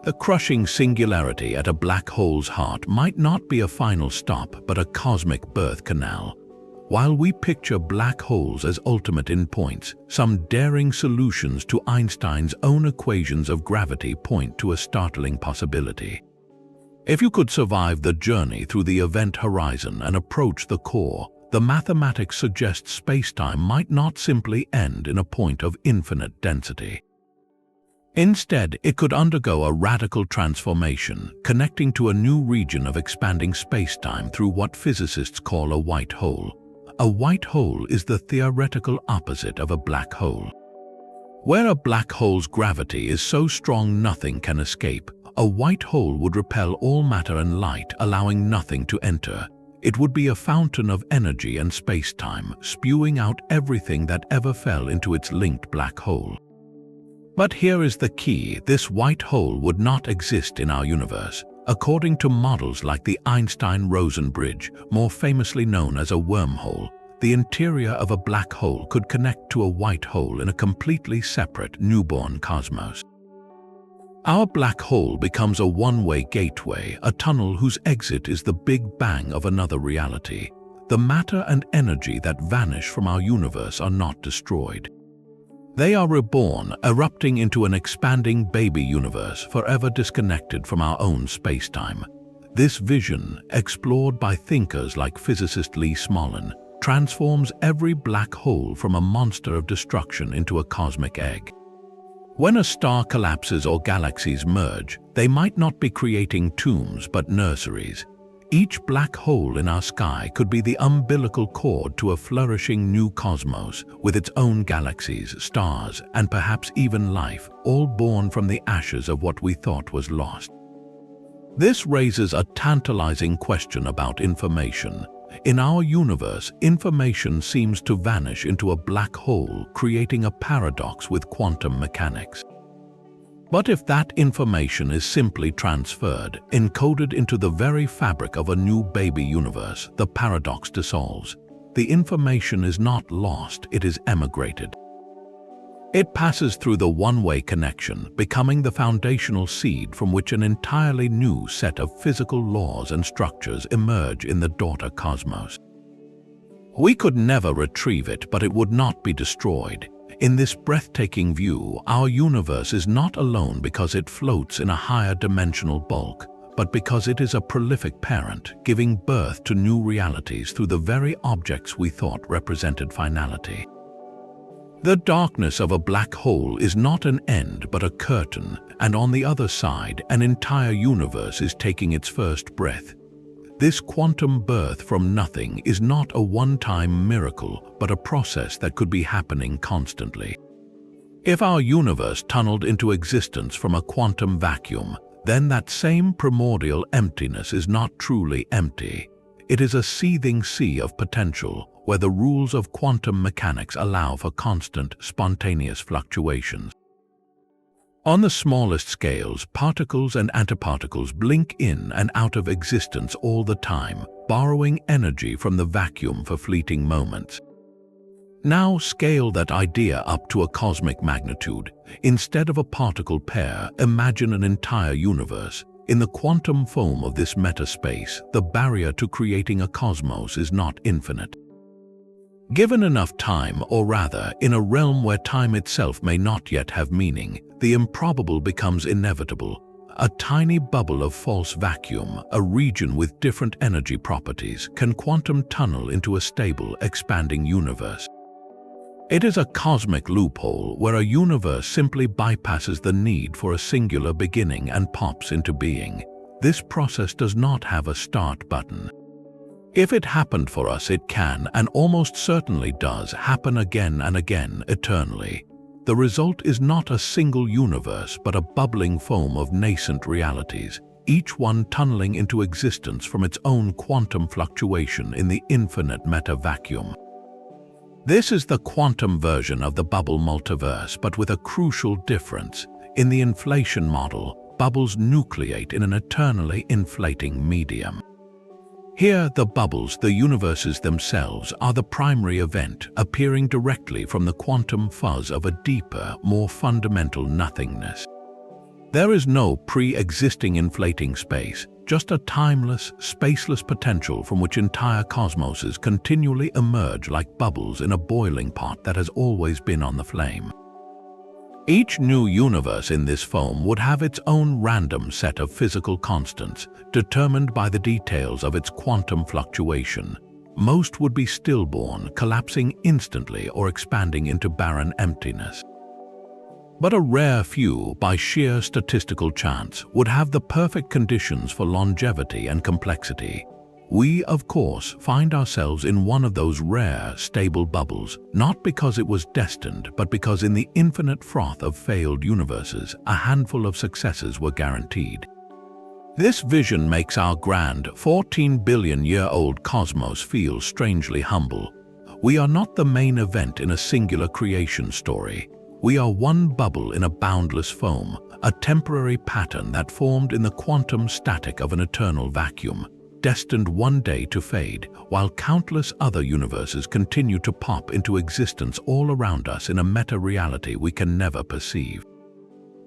The crushing singularity at a black hole's heart might not be a final stop, but a cosmic birth canal. While we picture black holes as ultimate endpoints, some daring solutions to Einstein's own equations of gravity point to a startling possibility. If you could survive the journey through the event horizon and approach the core, the mathematics suggests space-time might not simply end in a point of infinite density. Instead, it could undergo a radical transformation, connecting to a new region of expanding space-time through what physicists call a white hole. A white hole is the theoretical opposite of a black hole. Where a black hole's gravity is so strong nothing can escape, a white hole would repel all matter and light, allowing nothing to enter. It would be a fountain of energy and space-time, spewing out everything that ever fell into its linked black hole. But here is the key: this white hole would not exist in our universe. According to models like the Einstein-Rosen bridge, more famously known as a wormhole, the interior of a black hole could connect to a white hole in a completely separate newborn cosmos. Our black hole becomes a one-way gateway, a tunnel whose exit is the Big Bang of another reality. The matter and energy that vanish from our universe are not destroyed. They are reborn, erupting into an expanding baby universe, forever disconnected from our own space-time. This vision, explored by thinkers like physicist Lee Smolin, transforms every black hole from a monster of destruction into a cosmic egg. When a star collapses or galaxies merge, they might not be creating tombs but nurseries. Each black hole in our sky could be the umbilical cord to a flourishing new cosmos, with its own galaxies, stars, and perhaps even life, all born from the ashes of what we thought was lost. This raises a tantalizing question about information. In our universe, information seems to vanish into a black hole, creating a paradox with quantum mechanics. But if that information is simply transferred, encoded into the very fabric of a new baby universe, the paradox dissolves. The information is not lost, it is emigrated. It passes through the one-way connection, becoming the foundational seed from which an entirely new set of physical laws and structures emerge in the daughter cosmos. We could never retrieve it, but it would not be destroyed. In this breathtaking view, our universe is not alone because it floats in a higher dimensional bulk, but because it is a prolific parent, giving birth to new realities through the very objects we thought represented finality. The darkness of a black hole is not an end but a curtain, and on the other side, an entire universe is taking its first breath. This quantum birth from nothing is not a one-time miracle, but a process that could be happening constantly. If our universe tunneled into existence from a quantum vacuum, then that same primordial emptiness is not truly empty. It is a seething sea of potential, where the rules of quantum mechanics allow for constant, spontaneous fluctuations. On the smallest scales, particles and antiparticles blink in and out of existence all the time, borrowing energy from the vacuum for fleeting moments. Now scale that idea up to a cosmic magnitude. Instead of a particle pair, imagine an entire universe. In the quantum foam of this metaspace, the barrier to creating a cosmos is not infinite. Given enough time, or rather, in a realm where time itself may not yet have meaning, the improbable becomes inevitable. A tiny bubble of false vacuum, a region with different energy properties, can quantum tunnel into a stable, expanding universe. It is a cosmic loophole where a universe simply bypasses the need for a singular beginning and pops into being. This process does not have a start button. If it happened for us, it can, and almost certainly does, happen again and again, eternally. The result is not a single universe, but a bubbling foam of nascent realities, each one tunneling into existence from its own quantum fluctuation in the infinite meta-vacuum. This is the quantum version of the bubble multiverse, but with a crucial difference. In the inflation model, bubbles nucleate in an eternally inflating medium. Here, the bubbles, the universes themselves, are the primary event, appearing directly from the quantum fuzz of a deeper, more fundamental nothingness. There is no pre-existing inflating space, just a timeless, spaceless potential from which entire cosmoses continually emerge like bubbles in a boiling pot that has always been on the flame. Each new universe in this foam would have its own random set of physical constants, determined by the details of its quantum fluctuation. most would be stillborn, collapsing instantly or expanding into barren emptiness. But a rare few, by sheer statistical chance, would have the perfect conditions for longevity and complexity. We, of course, find ourselves in one of those rare, stable bubbles, not because it was destined, but because in the infinite froth of failed universes, a handful of successes were guaranteed. This vision makes our grand 14-billion-year-old cosmos feel strangely humble. We are not the main event in a singular creation story. We are one bubble in a boundless foam, a temporary pattern that formed in the quantum static of an eternal vacuum, destined one day to fade, while countless other universes continue to pop into existence all around us in a meta-reality we can never perceive.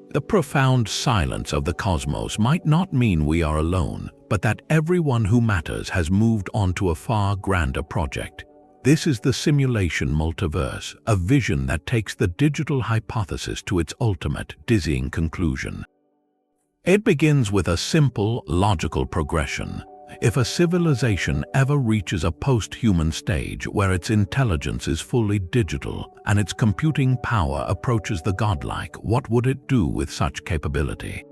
The profound silence of the cosmos might not mean we are alone, but that everyone who matters has moved on to a far grander project. This is the simulation multiverse, a vision that takes the digital hypothesis to its ultimate, dizzying conclusion. It begins with a simple, logical progression. If a civilization ever reaches a post-human stage where its intelligence is fully digital and its computing power approaches the godlike, what would it do with such capability?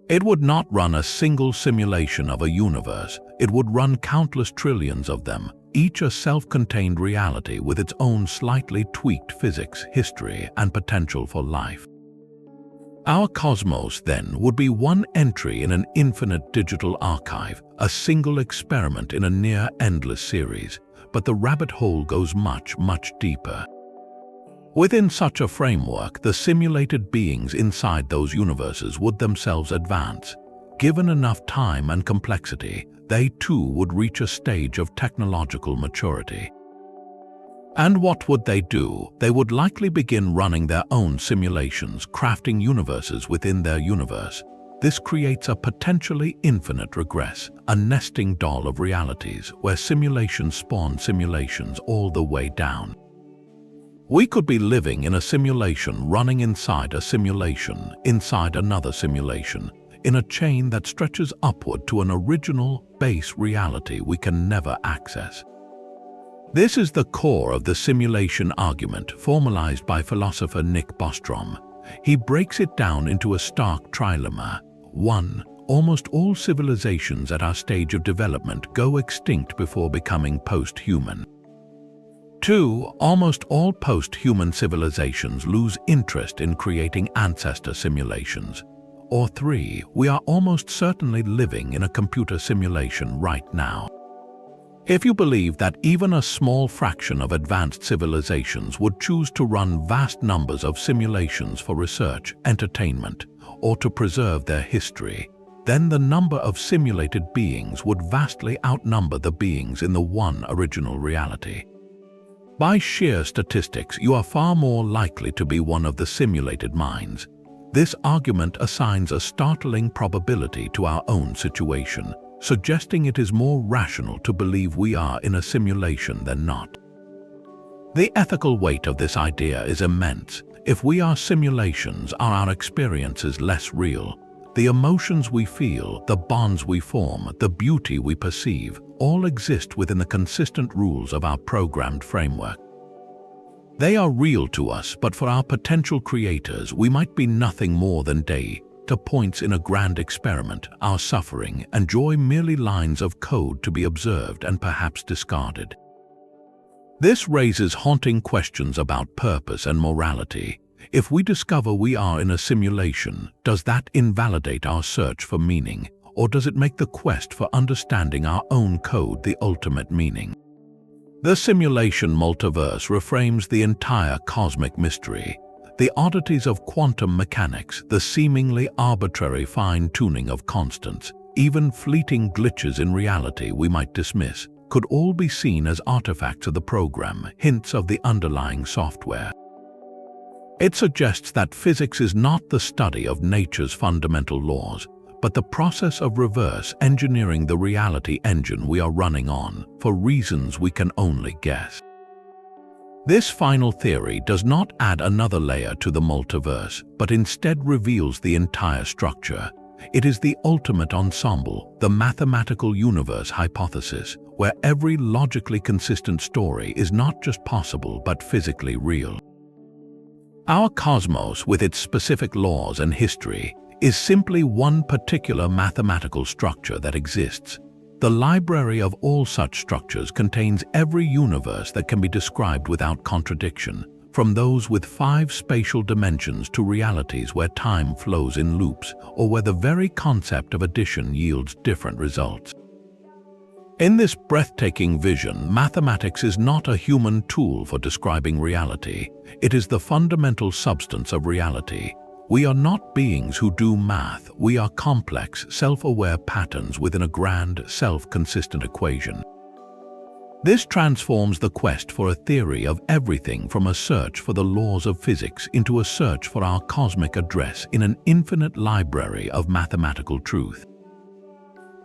It would not run a single simulation of a universe. It would run countless trillions of them, each a self-contained reality with its own slightly tweaked physics, history, and potential for life. Our cosmos, then, would be one entry in an infinite digital archive, a single experiment in a near-endless series, but the rabbit hole goes much, much deeper. Within such a framework, the simulated beings inside those universes would themselves advance. Given enough time and complexity, they too would reach a stage of technological maturity. And what would they do? They would likely begin running their own simulations, crafting universes within their universe. This creates a potentially infinite regress, a nesting doll of realities where simulations spawn simulations all the way down. We could be living in a simulation running inside a simulation, inside another simulation, in a chain that stretches upward to an original, base reality we can never access. This is the core of the simulation argument formalized by philosopher Nick Bostrom. He breaks it down into a stark trilemma. 1. Almost all civilizations at our stage of development go extinct before becoming post-human. 2. Almost all post-human civilizations lose interest in creating ancestor simulations. Or 3. We are almost certainly living in a computer simulation right now. If you believe that even a small fraction of advanced civilizations would choose to run vast numbers of simulations for research, entertainment, or to preserve their history, then the number of simulated beings would vastly outnumber the beings in the one original reality. By sheer statistics, you are far more likely to be one of the simulated minds. This argument assigns a startling probability to our own situation, suggesting it is more rational to believe we are in a simulation than not. The ethical weight of this idea is immense. If we are simulations, are our experiences less real? The emotions we feel, the bonds we form, the beauty we perceive, all exist within the consistent rules of our programmed framework. They are real to us, but for our potential creators, we might be nothing more than data points in a grand experiment, our suffering and joy merely lines of code to be observed and perhaps discarded. This raises haunting questions about purpose and morality. If we discover we are in a simulation, does that invalidate our search for meaning, or does it make the quest for understanding our own code the ultimate meaning? The simulation multiverse reframes the entire cosmic mystery. The oddities of quantum mechanics, the seemingly arbitrary fine-tuning of constants, even fleeting glitches in reality we might dismiss, could all be seen as artifacts of the program, hints of the underlying software. It suggests that physics is not the study of nature's fundamental laws, but the process of reverse engineering the reality engine we are running on, for reasons we can only guess. This final theory does not add another layer to the multiverse, but instead reveals the entire structure. It is the ultimate ensemble, the mathematical universe hypothesis, where every logically consistent story is not just possible but physically real. Our cosmos, with its specific laws and history, is simply one particular mathematical structure that exists. The library of all such structures contains every universe that can be described without contradiction, from those with 5 spatial dimensions to realities where time flows in loops or where the very concept of addition yields different results. In this breathtaking vision, mathematics is not a human tool for describing reality. It is the fundamental substance of reality. We are not beings who do math. We are complex, self-aware patterns within a grand, self-consistent equation. This transforms the quest for a theory of everything from a search for the laws of physics into a search for our cosmic address in an infinite library of mathematical truth.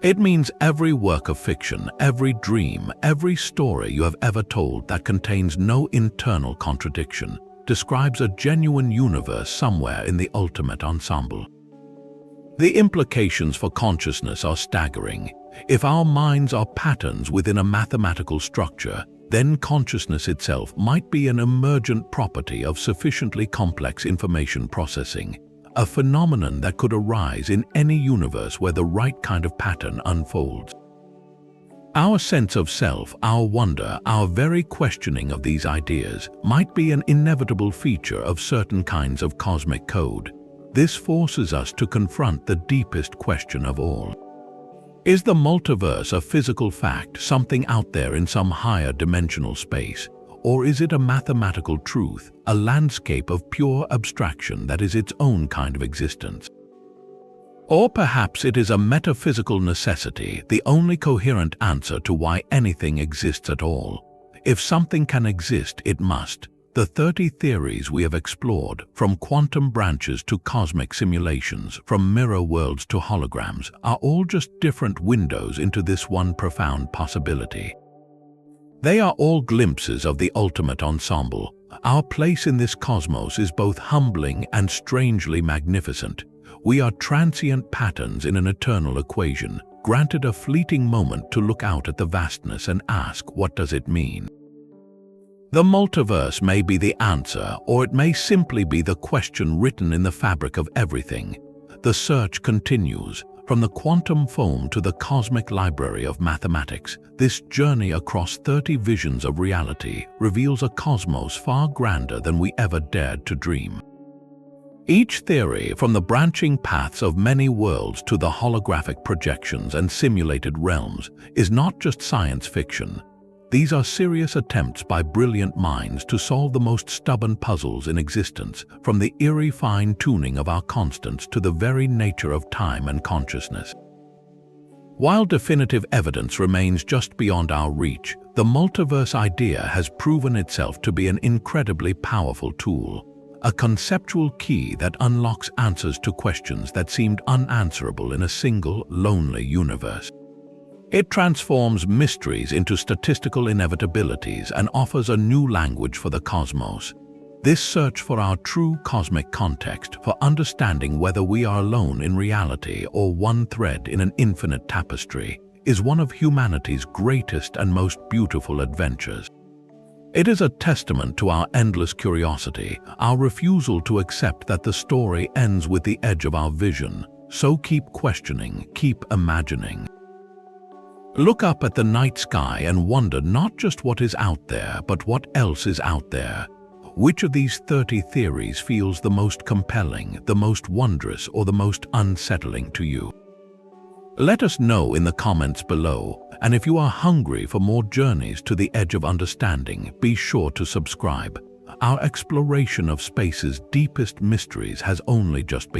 It means every work of fiction, every dream, every story you have ever told that contains no internal contradiction describes a genuine universe somewhere in the ultimate ensemble. The implications for consciousness are staggering. If our minds are patterns within a mathematical structure, then consciousness itself might be an emergent property of sufficiently complex information processing, a phenomenon that could arise in any universe where the right kind of pattern unfolds. Our sense of self, our wonder, our very questioning of these ideas might be an inevitable feature of certain kinds of cosmic code. This forces us to confront the deepest question of all. Is the multiverse a physical fact, something out there in some higher dimensional space? Or is it a mathematical truth, a landscape of pure abstraction that is its own kind of existence? Or perhaps it is a metaphysical necessity, the only coherent answer to why anything exists at all. If something can exist, it must. The 30 theories we have explored, from quantum branches to cosmic simulations, from mirror worlds to holograms, are all just different windows into this one profound possibility. They are all glimpses of the ultimate ensemble. Our place in this cosmos is both humbling and strangely magnificent. We are transient patterns in an eternal equation, granted a fleeting moment to look out at the vastness and ask, what does it mean? The multiverse may be the answer, or it may simply be the question written in the fabric of everything. The search continues. From the quantum foam to the cosmic library of mathematics, this journey across 30 visions of reality reveals a cosmos far grander than we ever dared to dream. Each theory, from the branching paths of many worlds to the holographic projections and simulated realms, is not just science fiction. These are serious attempts by brilliant minds to solve the most stubborn puzzles in existence, from the eerie fine-tuning of our constants to the very nature of time and consciousness. While definitive evidence remains just beyond our reach, the multiverse idea has proven itself to be an incredibly powerful tool, a conceptual key that unlocks answers to questions that seemed unanswerable in a single, lonely universe. It transforms mysteries into statistical inevitabilities and offers a new language for the cosmos. This search for our true cosmic context, for understanding whether we are alone in reality or one thread in an infinite tapestry, is one of humanity's greatest and most beautiful adventures. It is a testament to our endless curiosity, our refusal to accept that the story ends with the edge of our vision. So keep questioning, keep imagining. Look up at the night sky and wonder not just what is out there, but what else is out there. Which of these 30 theories feels the most compelling, the most wondrous, or the most unsettling to you? Let us know in the comments below, and if you are hungry for more journeys to the edge of understanding, be sure to subscribe. Our exploration of space's deepest mysteries has only just begun.